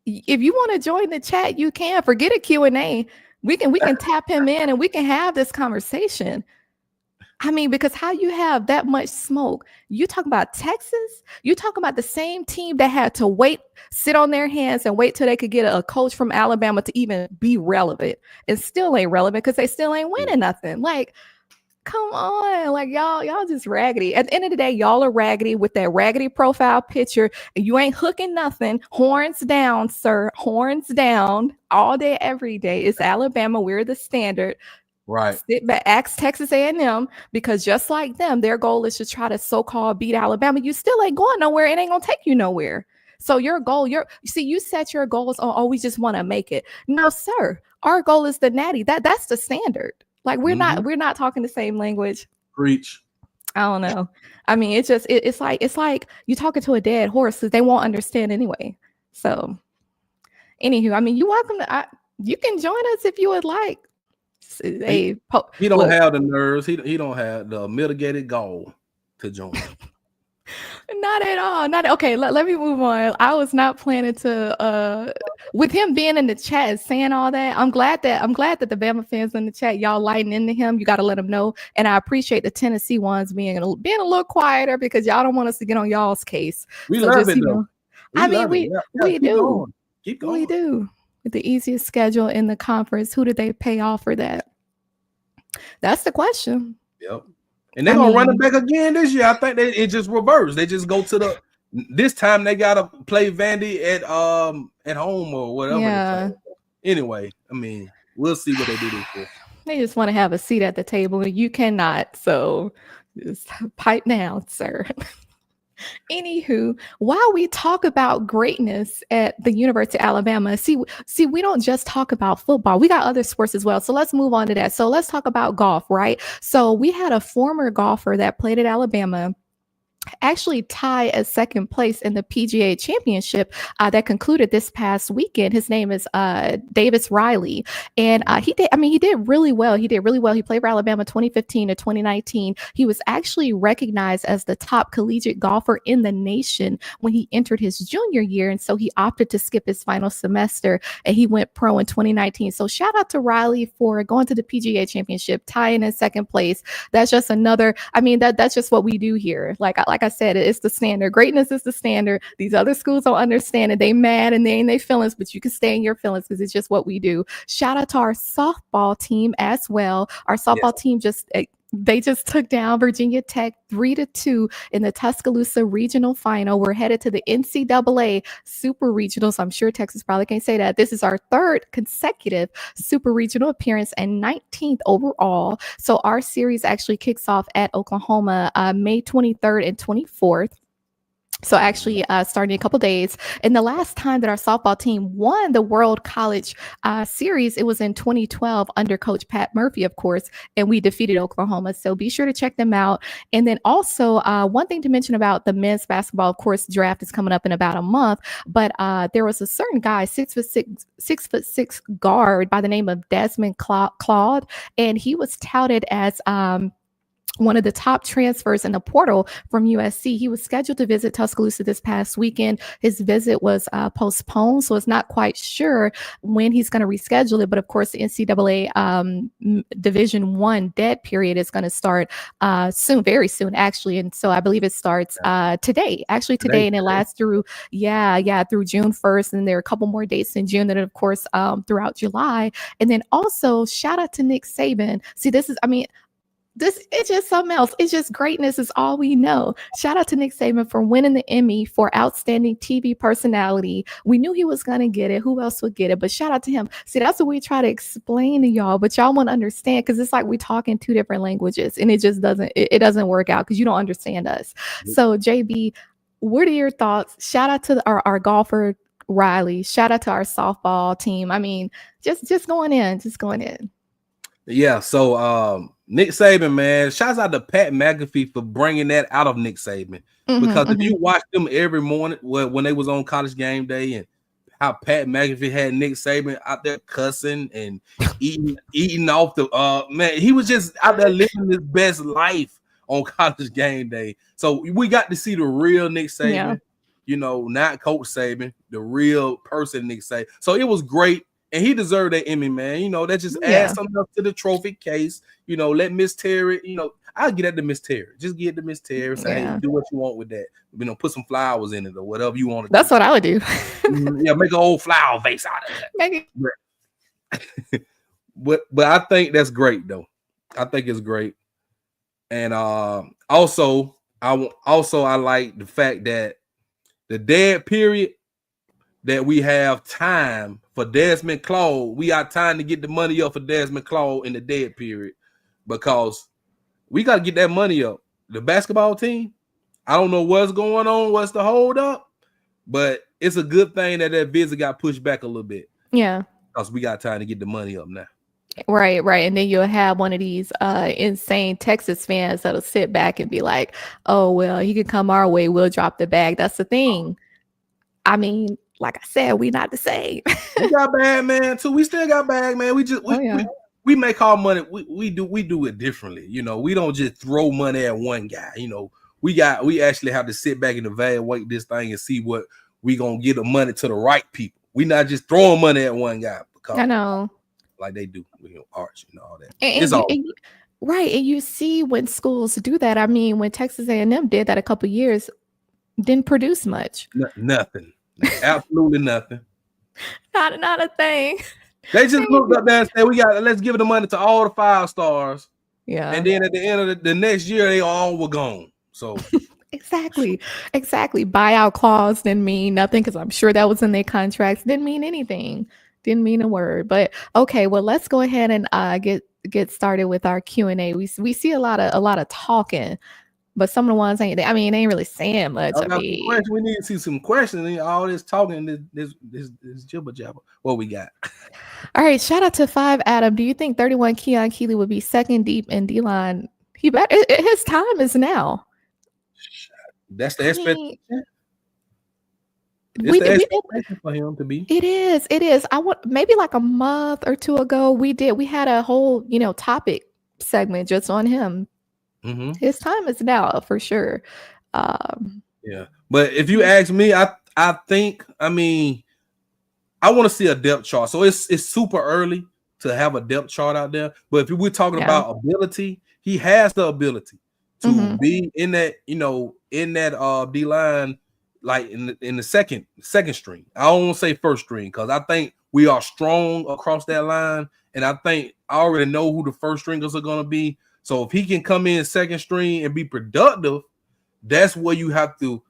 If you want to join the chat, you can. Forget a Q&A. We can tap him in and we can have this conversation. I mean, because how you have that much smoke? You talk about Texas? You talk about the same team that had to sit on their hands and wait till they could get a coach from Alabama to even be relevant, and still ain't relevant because they still ain't winning nothing. Like, come on, like y'all just raggedy. At the end of the day, y'all are raggedy with that raggedy profile picture, and you ain't hooking nothing. Horns down, sir. Horns down all day, every day. It's Alabama. We're the standard. Right. Sit back, ask Texas A&M, because just like them, their goal is to try to so-called beat Alabama. You still ain't going nowhere. It ain't gonna take you nowhere. So your goal, you set your goals on, oh, we just want to make it. No, sir. Our goal is the natty. That's the standard. Like, we're not talking the same language. Preach. I don't know. I mean, it's like you talking to a dead horse, because they won't understand anyway. So, anywho, I mean, you're welcome to. You can join us if you would like. He don't have the nerves. He don't have the mitigated goal to join. Not at all. Okay. Let me move on. I was not planning to. With him being in the chat and saying all that, I'm glad that the Bama fans in the chat, y'all lighting into him. You got to let him know, and I appreciate the Tennessee ones being a little quieter, because y'all don't want us to get on y'all's case. We love it though. We do. Keep going. We do. The easiest schedule in the conference. Who did they pay off for that? That's the question. Yep. And they're gonna run it back again this year. I think it just reversed. They just go to this time they gotta play Vandy at home or whatever. Yeah. Anyway, I mean, we'll see what they do this year. They just want to have a seat at the table, and you cannot. So just pipe down, sir. Anywho, while we talk about greatness at the University of Alabama, see, we don't just talk about football. We got other sports as well. So let's move on to that. So let's talk about golf, right? So we had a former golfer that played at Alabama actually tie as second place in the PGA Championship that concluded this past weekend. His name is Davis Riley, and he did really well. He played for Alabama 2015 to 2019. He was actually recognized as the top collegiate golfer in the nation when he entered his junior year, and so he opted to skip his final semester, and he went pro in 2019. So shout out to Riley for going to the PGA Championship, tying in second place. That's just another. I mean, that's just what we do here. Like I said, it's the standard. Greatness is the standard. These other schools don't understand it. They mad and they in their feelings, but you can stay in your feelings because it's just what we do. Shout out to our softball team as well. Our softball team just took down Virginia Tech 3-2 in the Tuscaloosa regional final. We're headed to the NCAA Super Regionals. I'm sure Texas probably can't say that. This is our third consecutive Super Regional appearance and 19th overall. So our series actually kicks off at Oklahoma May 23rd and 24th. So actually starting a couple days. And the last time that our softball team won the World College Series, it was in 2012 under Coach Pat Murphy, of course, and we defeated Oklahoma. So be sure to check them out. And then also one thing to mention about the men's basketball, of course, draft is coming up in about a month, but there was a certain guy, 6'6" guard by the name of Desmond Claude, and he was touted as one of the top transfers in the portal from USC. He was scheduled to visit Tuscaloosa this past weekend. His visit was postponed, so it's not quite sure when he's going to reschedule it. But of course, the NCAA Division I dead period is going to start soon, very soon, actually. And so I believe it starts today, and it lasts through, through June 1st. And there are a couple more dates in June, and of course, throughout July. And then also, shout out to Nick Saban. See, it's just something else. It's just greatness is all we know. Shout out to Nick Saban for winning the Emmy for Outstanding TV Personality. We knew he was going to get it. Who else would get it? But shout out to him. See, that's what we try to explain to y'all, but y'all won't understand because it's like we talk in two different languages and it just doesn't work out because you don't understand us. So JB, what are your thoughts? Shout out to our golfer, Riley. Shout out to our softball team. I mean, just going in. Yeah, so Nick Saban, man, shouts out to Pat McAfee for bringing that out of Nick Saban. Because if you watch them every morning when they was on College Game Day and how Pat McAfee had Nick Saban out there cussing and eating off the man, he was just out there living his best life on College Game Day. So we got to see the real Nick Saban, not Coach Saban, the real person Nick Saban. So it was great. And he deserved that Emmy, man. That just adds something up to the trophy case. Let Miss Terry, I'll get at the Miss Terry. Just get to Miss Terry. Say, hey, do what you want with that. Put some flowers in it or whatever you want to do. That's what I would do. Make an old flower vase out of that. But I think that's great, though. I think it's great. And also I like the fact that the dead period that we have time for Desmond Claude. We got time to get the money up for Desmond Claude in the dead period because we got to get that money up. The basketball team, I don't know what's going on, what's the hold up, but it's a good thing that visit got pushed back a little bit. Yeah. Because we got time to get the money up now. Right. And then you'll have one of these insane Texas fans that'll sit back and be like, oh, well, he could come our way. We'll drop the bag. That's the thing. I mean, like I said, we not the same. We got bag man too. We still got bag man. We make our money. We do it differently. We don't just throw money at one guy. We actually have to sit back and evaluate this thing and see what we gonna get the money to the right people. We not just throwing money at one guy because I know, like they do, arts and all that. Right. And you see when schools do that. I mean, when Texas A&M did that a couple of years, didn't produce much. Nothing. Absolutely nothing. Not a thing. They just looked up there and said, let's give the money to all the 5 stars. Yeah. And then at the end of the next year, they all were gone. So Exactly. Buyout clause didn't mean nothing because I'm sure that was in their contracts. Didn't mean anything. Didn't mean a word. But okay, well, let's go ahead and get started with our Q&A. We see a lot of talking. But some of the ones ain't really saying much. We need to see some questions. And all this talking, this jibber jabber. What we got? All right. Shout out to 5 Adam. Do you think 31 Keon Keley would be second deep in D-line? His time is now. That's the expectation. We did for him to be. It is. I want maybe like a month or two ago. We had a whole topic segment just on him. Mm-hmm. His time is now for sure. Yeah, but if you ask me, I think I want to see a depth chart. So it's super early to have a depth chart out there. But if we're talking about ability, he has the ability to be in that D line, like in the second string. I don't want to say first string because I think we are strong across that line, and I think I already know who the first stringers are going to be. So if he can come in second string and be productive, that's where you have to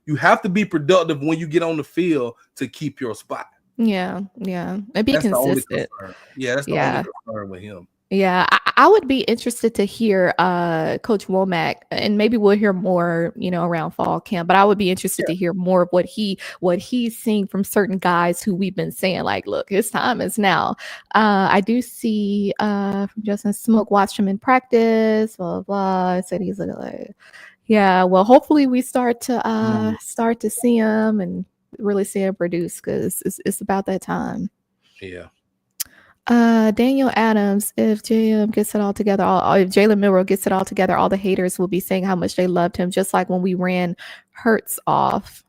be productive when you get on the field to keep your spot. Yeah. And be consistent. That's the only concern with him. Yeah, I would be interested to hear Coach Womack, and maybe we'll hear more, around fall camp. But I would be interested to hear more of what he's seeing from certain guys who we've been saying, like, look, his time is now. I do see from Justin Smoke, watched him in practice, blah, blah, blah. I said he's like, yeah. Well, hopefully we start to see him and really see him produce because it's about that time. Yeah. Daniel Adams, if JM gets it all together, if Jalen Milroe gets it all together, all the haters will be saying how much they loved him, just like when we ran Hurts off.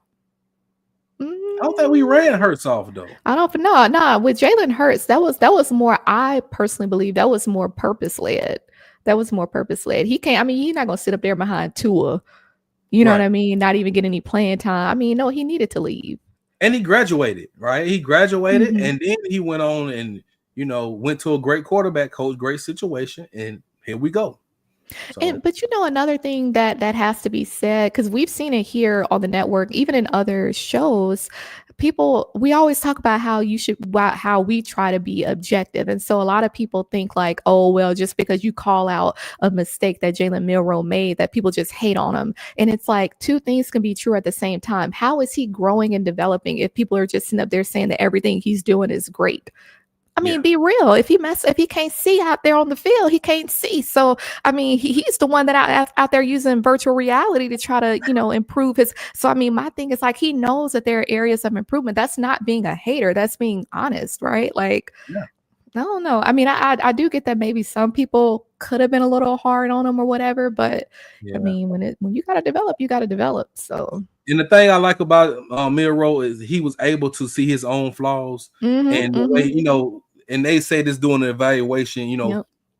I don't think we ran Hurts off though. I don't know. Nah, with Jalen Hurts, that was more, I personally believe that was more purpose led. That was more purpose led. He can't, I mean, he's not gonna sit up there behind Tua. You know what I mean? Not even get any playing time. I mean, no, he needed to leave. And he graduated, right? He graduated and then he went on and went to a great quarterback coach, great situation, and here we go. So. But another thing that has to be said, because we've seen it here on the network, even in other shows, we always talk about how we try to be objective. And so a lot of people think like, oh, well, just because you call out a mistake that Jalen Milroe made, that people just hate on him. And it's like two things can be true at the same time. How is he growing and developing if people are just sitting up there saying that everything he's doing is great? I mean, be real. If he can't see out there on the field, he can't see. So, I mean, he's the one that out there using virtual reality to try to, improve his. So, I mean, my thing is like, he knows that there are areas of improvement. That's not being a hater. That's being honest, right? Like, I don't know. I mean, I do get that maybe some people could have been a little hard on him or whatever, but I mean, when you got to develop, you got to develop. So. And the thing I like about Milroe is he was able to see his own flaws, and the way and they say this during the evaluation,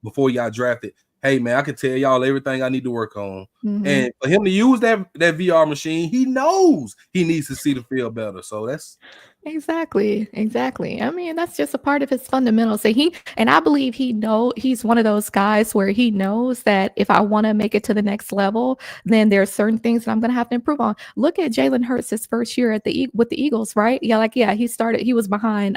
before y'all drafted. Hey man, I can tell y'all everything I need to work on, and for him to use that VR machine, he knows he needs to see the field better. So that's. Exactly. I mean, that's just a part of his fundamentals. So I believe he's one of those guys where he knows that if I want to make it to the next level, then there are certain things that I'm going to have to improve on. Look at Jalen Hurts his first year with the Eagles, right? He was behind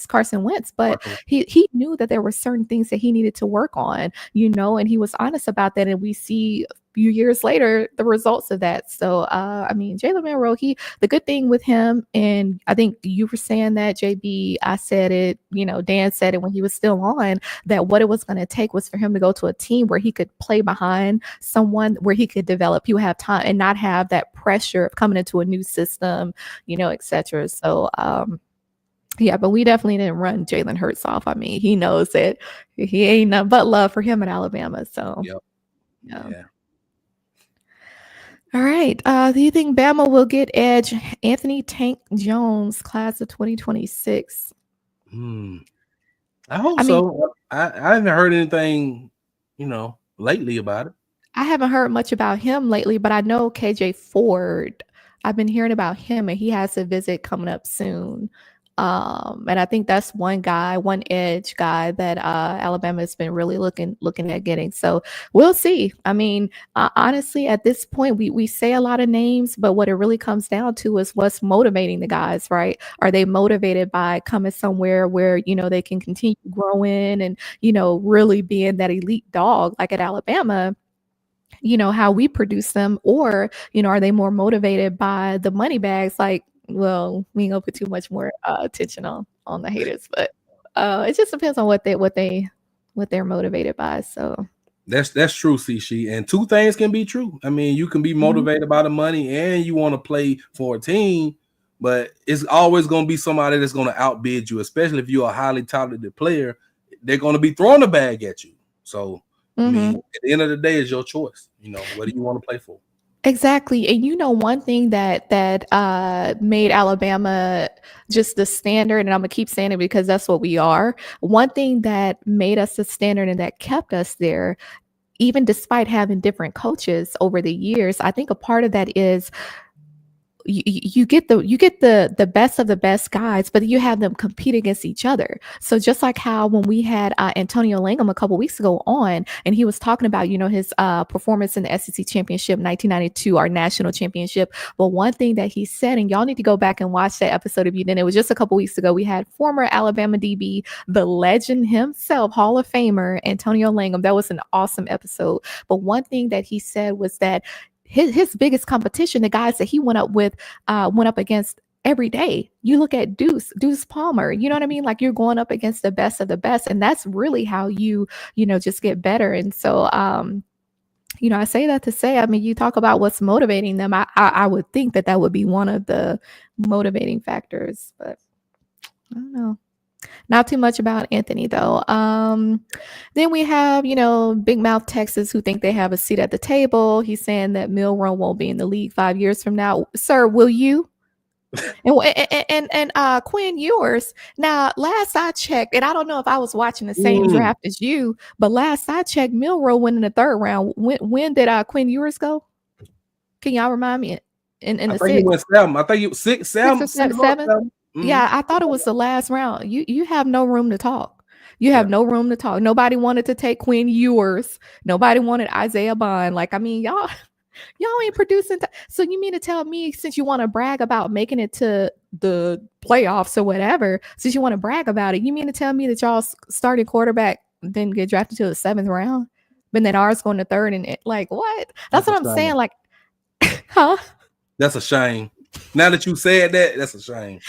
Carson Wentz, but he knew that there were certain things that he needed to work on, and he was honest about that. And we see few years later the results of that. So I mean, Jalen Milroe, the good thing with him, and I think you were saying that, JB, I said it, Dan said it when he was still on, that what it was going to take was for him to go to a team where he could play behind someone, where he could develop, he would have time and not have that pressure of coming into a new system, etc. So but we definitely didn't run Jalen Hurts off. I mean, he knows that he ain't nothing but love for him in Alabama. So yeah. All right. Do you think Bama will get edge Anthony Tank Jones, class of 2026? I hope so. I haven't heard anything, lately about it. I haven't heard much about him lately, but I know KJ Ford. I've been hearing about him, and he has a visit coming up soon. And I think that's one edge guy that Alabama has been really looking at getting. So we'll see. I mean, honestly, at this point, we say a lot of names, but what it really comes down to is what's motivating the guys, right? Are they motivated by coming somewhere where, they can continue growing and, really being that elite dog like at Alabama? How we produce them, or, are they more motivated by the money bags? Like, well, we ain't gonna put too much more attention on the haters, but it just depends on what they're motivated by. So that's true, C'Chi. And two things can be true. I mean, you can be motivated by the money and you want to play for a team, but it's always going to be somebody that's going to outbid you, especially if you're a highly talented player. They're going to be throwing the bag at you. So I mean, at the end of the day, it's your choice. What do you want to play for? Exactly. And one thing that made Alabama just the standard, and I'm gonna keep saying it because that's what we are. One thing that made us the standard and that kept us there, even despite having different coaches over the years, I think a part of that is you get the best of the best guys, but you have them compete against each other. So just like how when we had Antonio Langham a couple weeks ago on, and he was talking about his performance in the SEC championship 1992, our national championship. But one thing that he said, and y'all need to go back and watch that episode if you didn't, it was just a couple weeks ago. We had former Alabama DB, the legend himself, Hall of Famer Antonio Langham. That was an awesome episode. But one thing that he said was that his biggest competition, the guys that he went up against every day. You look at Deuce Palmer, you know what I mean? Like, you're going up against the best of the best. And that's really how you just get better. And so, I say that to say, I mean, you talk about what's motivating them. I would think that would be one of the motivating factors, but I don't know. Not too much about Anthony though. Then we have, Big Mouth Texas who think they have a seat at the table. He's saying that Milroe won't be in the league 5 years from now. Sir, will you? And Quinn Ewers. Now, last I checked, and I don't know if I was watching the same draft as you, but last I checked, Milroe went in the third round. When did Quinn Ewers go? Can y'all remind me? In the I think he went 7. I think he was 6, 7. 7. Mm-hmm. Yeah, I thought it was the last round. You have no room to talk. You have no room to talk. Nobody wanted to take Quinn Ewers. Nobody wanted Isaiah Bond. Y'all ain't producing. So you mean to tell me, since you want to brag about making it to the playoffs or whatever, since you want to brag about it, you mean to tell me that y'all starting quarterback didn't get drafted to the 7th round, but then ours going to 3rd, and what? That's what I'm saying. Like, huh? That's a shame. Now that you said that, that's a shame.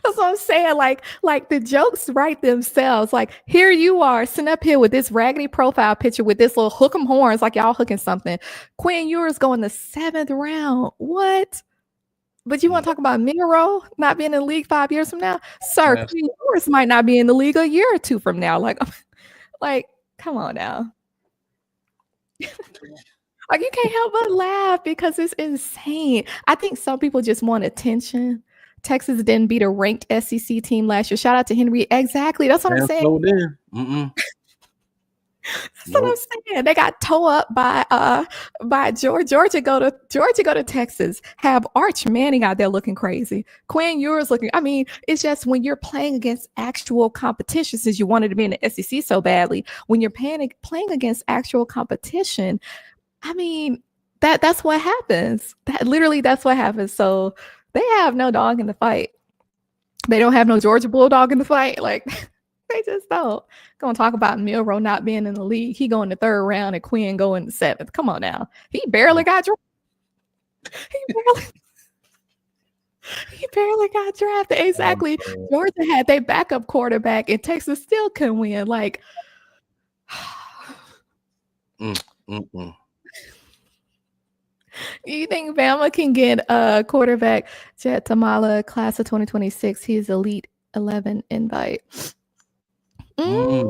That's what I'm saying. Like the jokes write themselves. Like, here you are sitting up here with this raggedy profile picture with this little hook 'em horns, like y'all hooking something. Quinn Ewers going the 7th round. What? But you want to talk about Milroe not being in the league 5 years from now? Sir, Quinn Ewers might not be in the league a year or 2 from now. Like, come on now. Like, you can't help but laugh because it's insane. I think some people just want attention. Texas didn't beat a ranked SEC team last year. Shout out to Henry. Exactly. That's what I'm saying. That's what I'm saying. They got towed up by Georgia. Go to Texas. Have Arch Manning out there looking crazy. Quinn Ewers looking. I mean, it's just when you're playing against actual competition, since you wanted to be in the SEC so badly. When you're playing against actual competition, I mean, that's what happens. That's what happens. So they have no dog in the fight. They don't have no Georgia Bulldog in the fight. Like, they just don't. Gonna talk about Milroe not being in the league. He going the 3rd round and Quinn going the 7th. Come on now. He barely got drafted. He barely got drafted. Exactly. Georgia had their backup quarterback and Texas still couldn't win. Like, you think Bama can get a quarterback? Jet Tamala, class of 2026. He's Elite 11 invite. I don't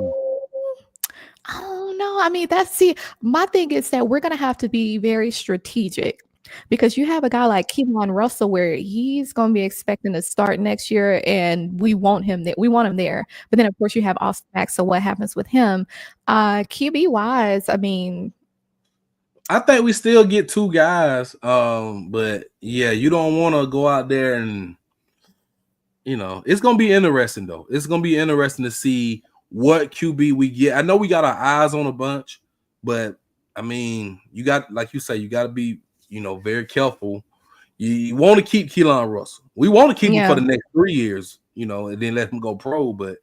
know. I mean, my thing is that we're going to have to be very strategic because you have a guy like Keon Russell where he's going to be expecting to start next year and we want him there. But then, of course, you have Austin Mack. So what happens with him? QB wise, I mean, I think we still get 2 guys, but yeah, you don't want to go out there and, it's going to be interesting, though. It's going to be interesting to see what QB we get. I know we got our eyes on a bunch, but, I mean, you got, like you say, you got to be, very careful. You want to keep Keon Russell. We want to keep him for the next 3 years, and then let him go pro, but,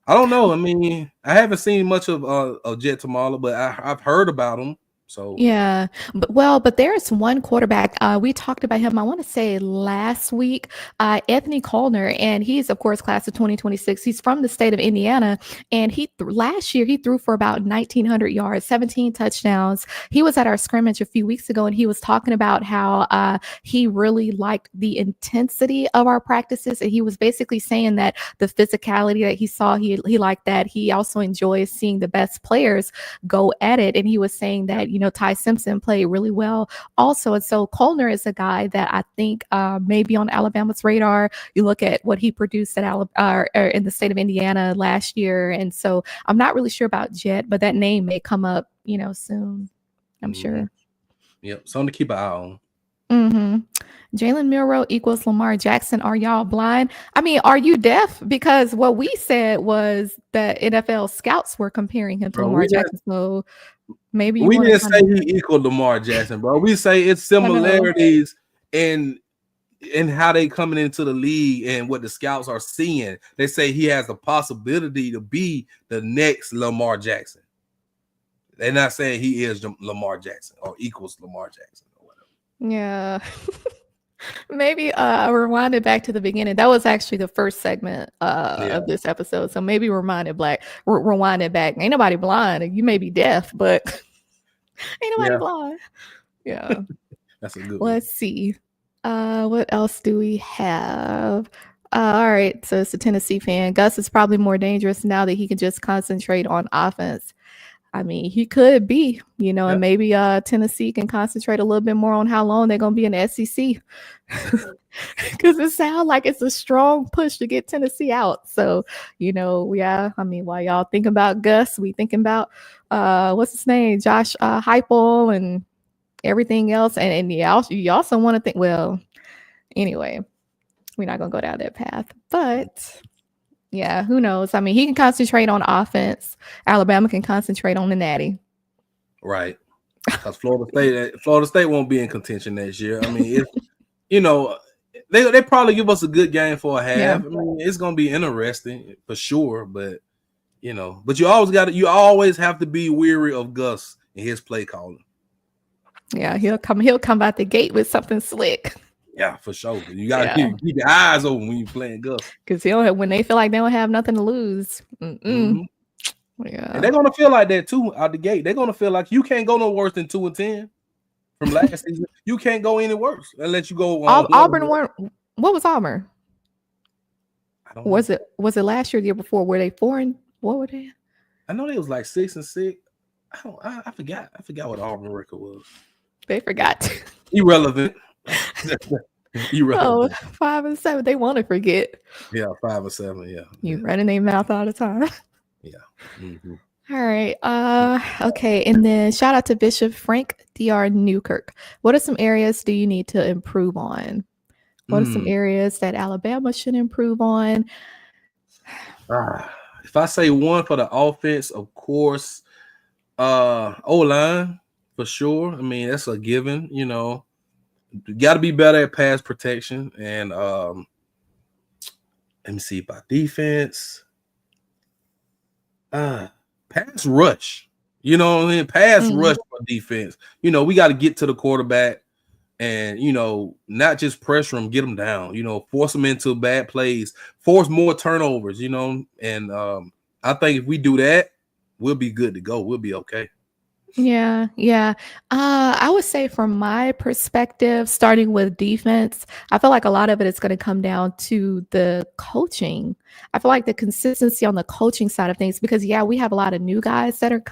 I don't know. I mean, I haven't seen much of Jet Tamala, but I've heard about him. So yeah, but there's one quarterback. We talked about him, I want to say last week, Anthony Colner, and he's of course class of 2026. He's from the state of Indiana, and last year he threw for about 1,900 yards, 17 touchdowns. He was at our scrimmage a few weeks ago, and he was talking about how he really liked the intensity of our practices, and he was basically saying that the physicality that he saw, he liked that. He also enjoys seeing the best players go at it, and he was saying that Ty Simpson played really well also. And so Colner is a guy that I think may be on Alabama's radar. You look at what he produced at in the state of Indiana last year. And so I'm not really sure about Jet, but that name may come up, soon. I'm sure. Yep. Something to keep an eye on. Jalen Milroe equals Lamar Jackson. Are y'all blind? I mean, are you deaf? Because what we said was that NFL scouts were comparing him to Lamar Jackson. So maybe we didn't say he equaled Lamar Jackson, bro. We say it's similarities in how they coming into the league and what the scouts are seeing. They say he has the possibility to be the next Lamar Jackson. They're not saying he is Lamar Jackson or equals Lamar Jackson or whatever. Yeah. Maybe rewind it back to the beginning. That was actually the first segment of this episode. So maybe rewind it back. Ain't nobody blind. You may be deaf, but ain't nobody blind. Yeah. That's a good Let's see. What else do we have? All right, so it's a Tennessee fan. Gus is probably more dangerous now that he can just concentrate on offense. I mean, he could be, and maybe Tennessee can concentrate a little bit more on how long they're going to be in the SEC. Because it sounds like it's a strong push to get Tennessee out. So, I mean, while y'all think about Gus, we thinking about, what's his name? Josh Heupel and everything else. And you also want to think, well, anyway, we're not going to go down that path. But yeah, who knows? I mean, he can concentrate on offense. Alabama can concentrate on the natty. Right. Because Florida State won't be in contention next year. I mean, they probably give us a good game for a half. Yeah. I mean, it's going to be interesting for sure. But you always have to be weary of Gus and his play calling. Yeah, he'll come out the gate with something slick. Yeah, for sure. You gotta keep your eyes open when you're playing Gus. Because when they feel like they don't have nothing to lose. Mm-hmm. Yeah. And they're gonna feel like that too out the gate. They're gonna feel like you can't go no worse than 2-10 from last season. You can't go any worse unless you go. Auburn weren't. What was Auburn? I don't know. Was it last year, or the year before? Were they 4? What were they? I know they was like 6-6. I forgot. I forgot what Auburn record was. They forgot. Irrelevant. Oh, 5-7. They want to forget. Yeah, 5-7. Yeah. You running their mouth all the time. Yeah. Mm-hmm. All right. Okay. And then shout out to Bishop Frank Dr. Newkirk. What are some areas do you need to improve on? What are some areas that Alabama should improve on? If I say one for the offense, of course, O-line for sure. I mean, that's a given. You got to be better at pass protection. And let me see about defense. Pass rush. You know what I mean? Pass rush for defense. We got to get to the quarterback and, not just pressure him, get him down. Force him into bad plays, force more turnovers, and I think if we do that, we'll be good to go. We'll be okay. Yeah. I would say from my perspective, starting with defense, I feel like a lot of it is going to come down to the coaching. I feel like the consistency on the coaching side of things, because we have a lot of new guys that have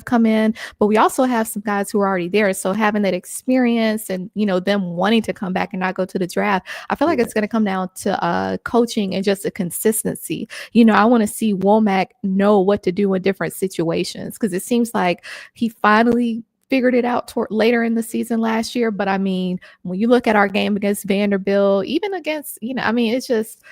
come in, but we also have some guys who are already there. So having that experience and them wanting to come back and not go to the draft, I feel like it's going to come down to coaching and just a consistency. I want to see Womack know what to do in different situations, because it seems like he finally figured it out later in the season last year. But I mean, when you look at our game against Vanderbilt, even against, it's just,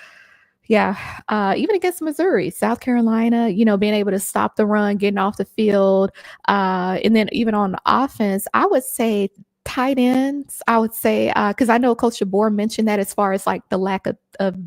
even against Missouri, South Carolina, being able to stop the run, getting off the field. And then even on the offense, I would say tight ends, because I know Coach Jabor mentioned that as far as like the lack of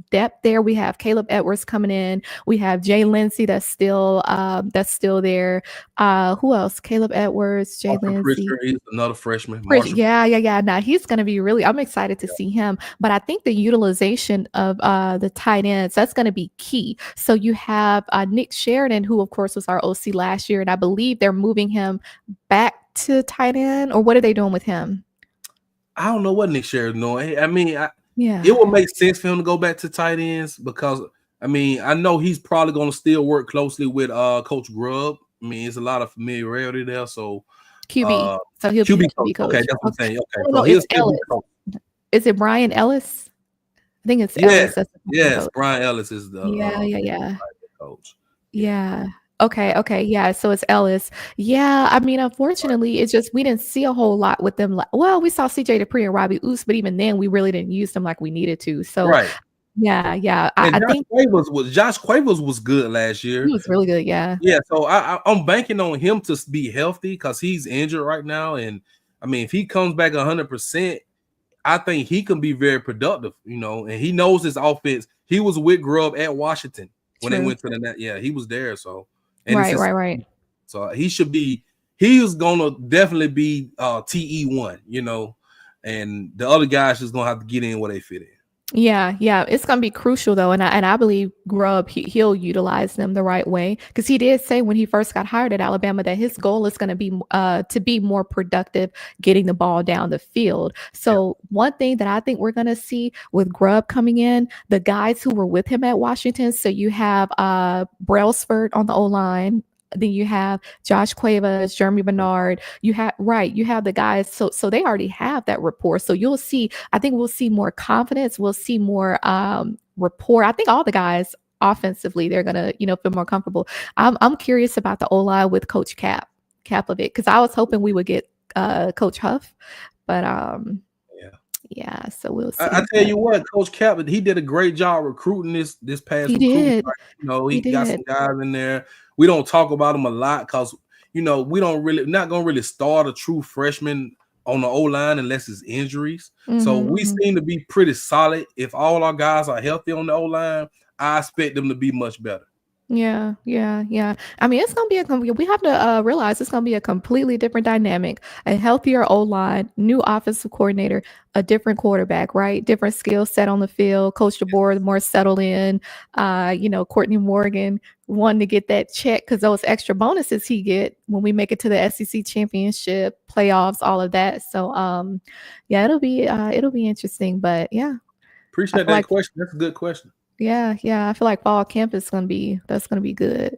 depth there. We have Caleb Edwards coming in. We have Jay Lindsey that's still there. Who else? Caleb Edwards, Jay Lindsey. He's another freshman. Yeah. Now he's going to be I'm excited to see him. But I think the utilization of the tight ends, that's going to be key. So you have Nick Sheridan, who of course was our OC last year, and I believe they're moving him back to tight end, or what are they doing with him? I don't know what Nick Sheridan doing. I mean, it would make sense for him to go back to tight ends because, I mean, I know he's probably going to still work closely with Coach Grubb. I mean, there's a lot of familiarity there. So QB. So he'll be QB coach. Okay, that's what I'm saying. Okay, so it's Ellis. Is it Brian Ellis? I think it's Ellis. Yes, Brian Ellis is the coach. Yeah. Okay. Yeah. So it's Ellis. Yeah. I mean, unfortunately, it's just we didn't see a whole lot with them. Well, we saw CJ Dupree and Robbie Oos, but even then, we really didn't use them like we needed to. So, yeah. I think Josh Quavers was good last year. He was really good. Yeah. So I'm banking on him to be healthy because he's injured right now. And I mean, if he comes back 100%, I think he can be very productive. And he knows his offense. He was with Grubb at Washington when they went to the net. Yeah, he was there. So. Right. So he's gonna definitely be TE1, and the other guys just gonna have to get in where they fit in. Yeah, it's gonna be crucial though, and I believe Grubb he'll utilize them the right way because he did say when he first got hired at Alabama that his goal is going to be more productive getting the ball down the field. So one thing that I think we're gonna see with Grubb coming in, the guys who were with him at Washington. So you have Brailsford on the O line. Then you have Josh Cuevas, Jeremy Bernard. You have the guys. So they already have that rapport. So you'll see. I think we'll see more confidence. We'll see more rapport. I think all the guys offensively they're gonna feel more comfortable. I'm curious about the O line with Coach Kapovic because I was hoping we would get Coach Huff, but yeah. So we'll see. I tell you what, Coach Cap, he did a great job recruiting this past recruiting. Did. He got some guys in there. We don't talk about him a lot because we not gonna really start a true freshman on the O line unless it's injuries. Mm-hmm. So we seem to be pretty solid. If all our guys are healthy on the O line, I expect them to be much better. Yeah. I mean, it's gonna be we have to realize it's gonna be a completely different dynamic, a healthier O-line, new offensive coordinator, a different quarterback, right? Different skill set on the field. Coach DeBoer more settled in. Courtney Morgan wanting to get that check because those extra bonuses he get when we make it to the SEC championship, playoffs, all of that. So it'll be interesting. But yeah, appreciate that question. That's a good question. Yeah. I feel like fall camp is gonna be good.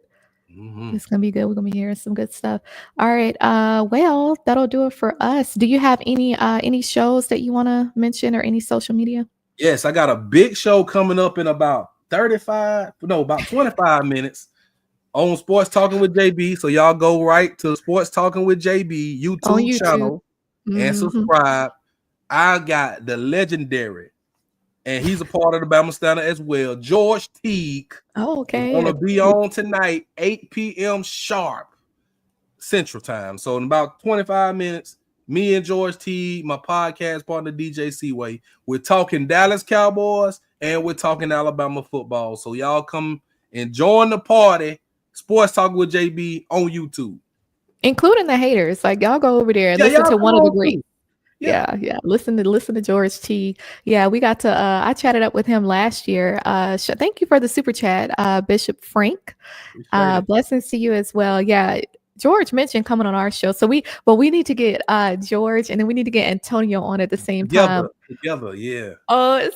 Mm-hmm. It's gonna be good. We're gonna be hearing some good stuff. All right. Well, that'll do it for us. Do you have any shows that you want to mention or any social media? Yes, I got a big show coming up in about 25 minutes on Sports Talking with JB. So y'all go right to Sports Talking with JB YouTube channel and subscribe. I got the legendary. And he's a part of the Bama Standard as well. George Teague. Oh, okay. Going to be on tonight, 8 p.m. sharp Central Time. So in about 25 minutes, me and George Teague, my podcast partner DJ Seaway, we're talking Dallas Cowboys and we're talking Alabama football. So y'all come and join the party. Sports Talk with JB on YouTube, including the haters. Like y'all go over there and listen to one of the greats. Yeah. Listen to George T. Yeah, we got to I chatted up with him last year. Thank you for the super chat, Bishop Frank. Blessings to you as well. Yeah. George mentioned coming on our show. So we need to get George and then we need to get Antonio on at the same time. Together, yeah. Oh,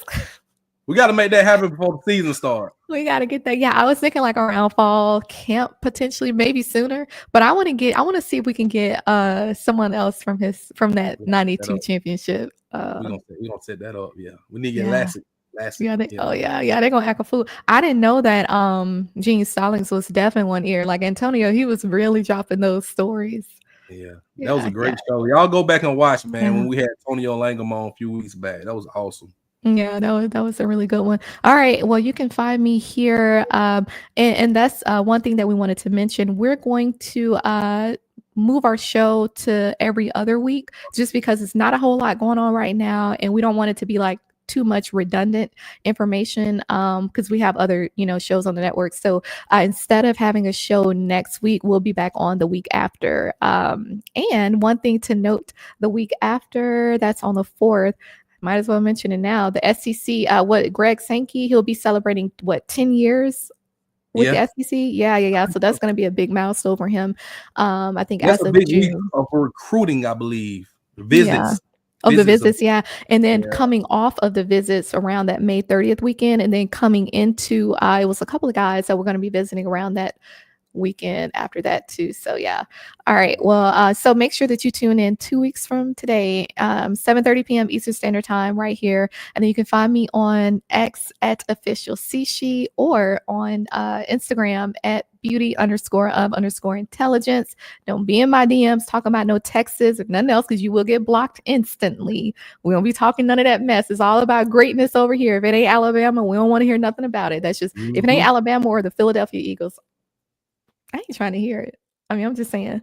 we got to make that happen before the season starts. We got to get that. Yeah, I was thinking like around fall camp, potentially, maybe sooner. But I want to see if we can get someone else from that 92 championship. We're gonna set that up. Yeah, we need to get Lassie. Yeah, they're gonna act a fool. I didn't know that Gene Stallings was deaf in one ear. Like Antonio, he was really dropping those stories. Yeah, that was a great show. Y'all go back and watch, man. When we had Antonio Langham on a few weeks back, that was awesome. Yeah, that was a really good one. All right. Well, you can find me here. And that's one thing that we wanted to mention. We're going to move our show to every other week just because it's not a whole lot going on right now. And we don't want it to be like too much redundant information because we have other shows on the network. So instead of having a show next week, we'll be back on the week after. And one thing to note, the week after, that's on the 4th. Might as well mention it now. The SEC, Greg Sankey, he'll be celebrating 10 years with the SEC. Yeah. So that's going to be a big milestone for him. I think that's a big week of recruiting, I believe. Visits. The visits, yeah. And then coming off of the visits around that May 30th weekend, and then coming into it was a couple of guys that were going to be visiting around that weekend after that too. So yeah. All right. Well, so make sure that you tune in 2 weeks from today, 7:30 p.m. Eastern Standard Time right here. And then you can find me on X at official C'Chi or on Instagram at beauty_of_intelligence. Don't be in my DMs talking about no texts or nothing else because you will get blocked instantly. We won't be talking none of that mess. It's all about greatness over here. If it ain't Alabama, we don't want to hear nothing about it. That's just if it ain't Alabama or the Philadelphia Eagles, I ain't trying to hear it. I mean, I'm just saying.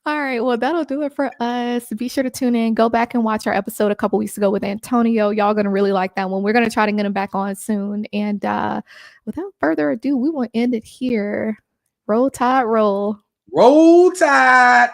All right. Well, that'll do it for us. Be sure to tune in. Go back and watch our episode a couple weeks ago with Antonio. Y'all going to really like that one. We're going to try to get him back on soon. And without further ado, we will end it here. Roll Tide, roll. Roll Tide.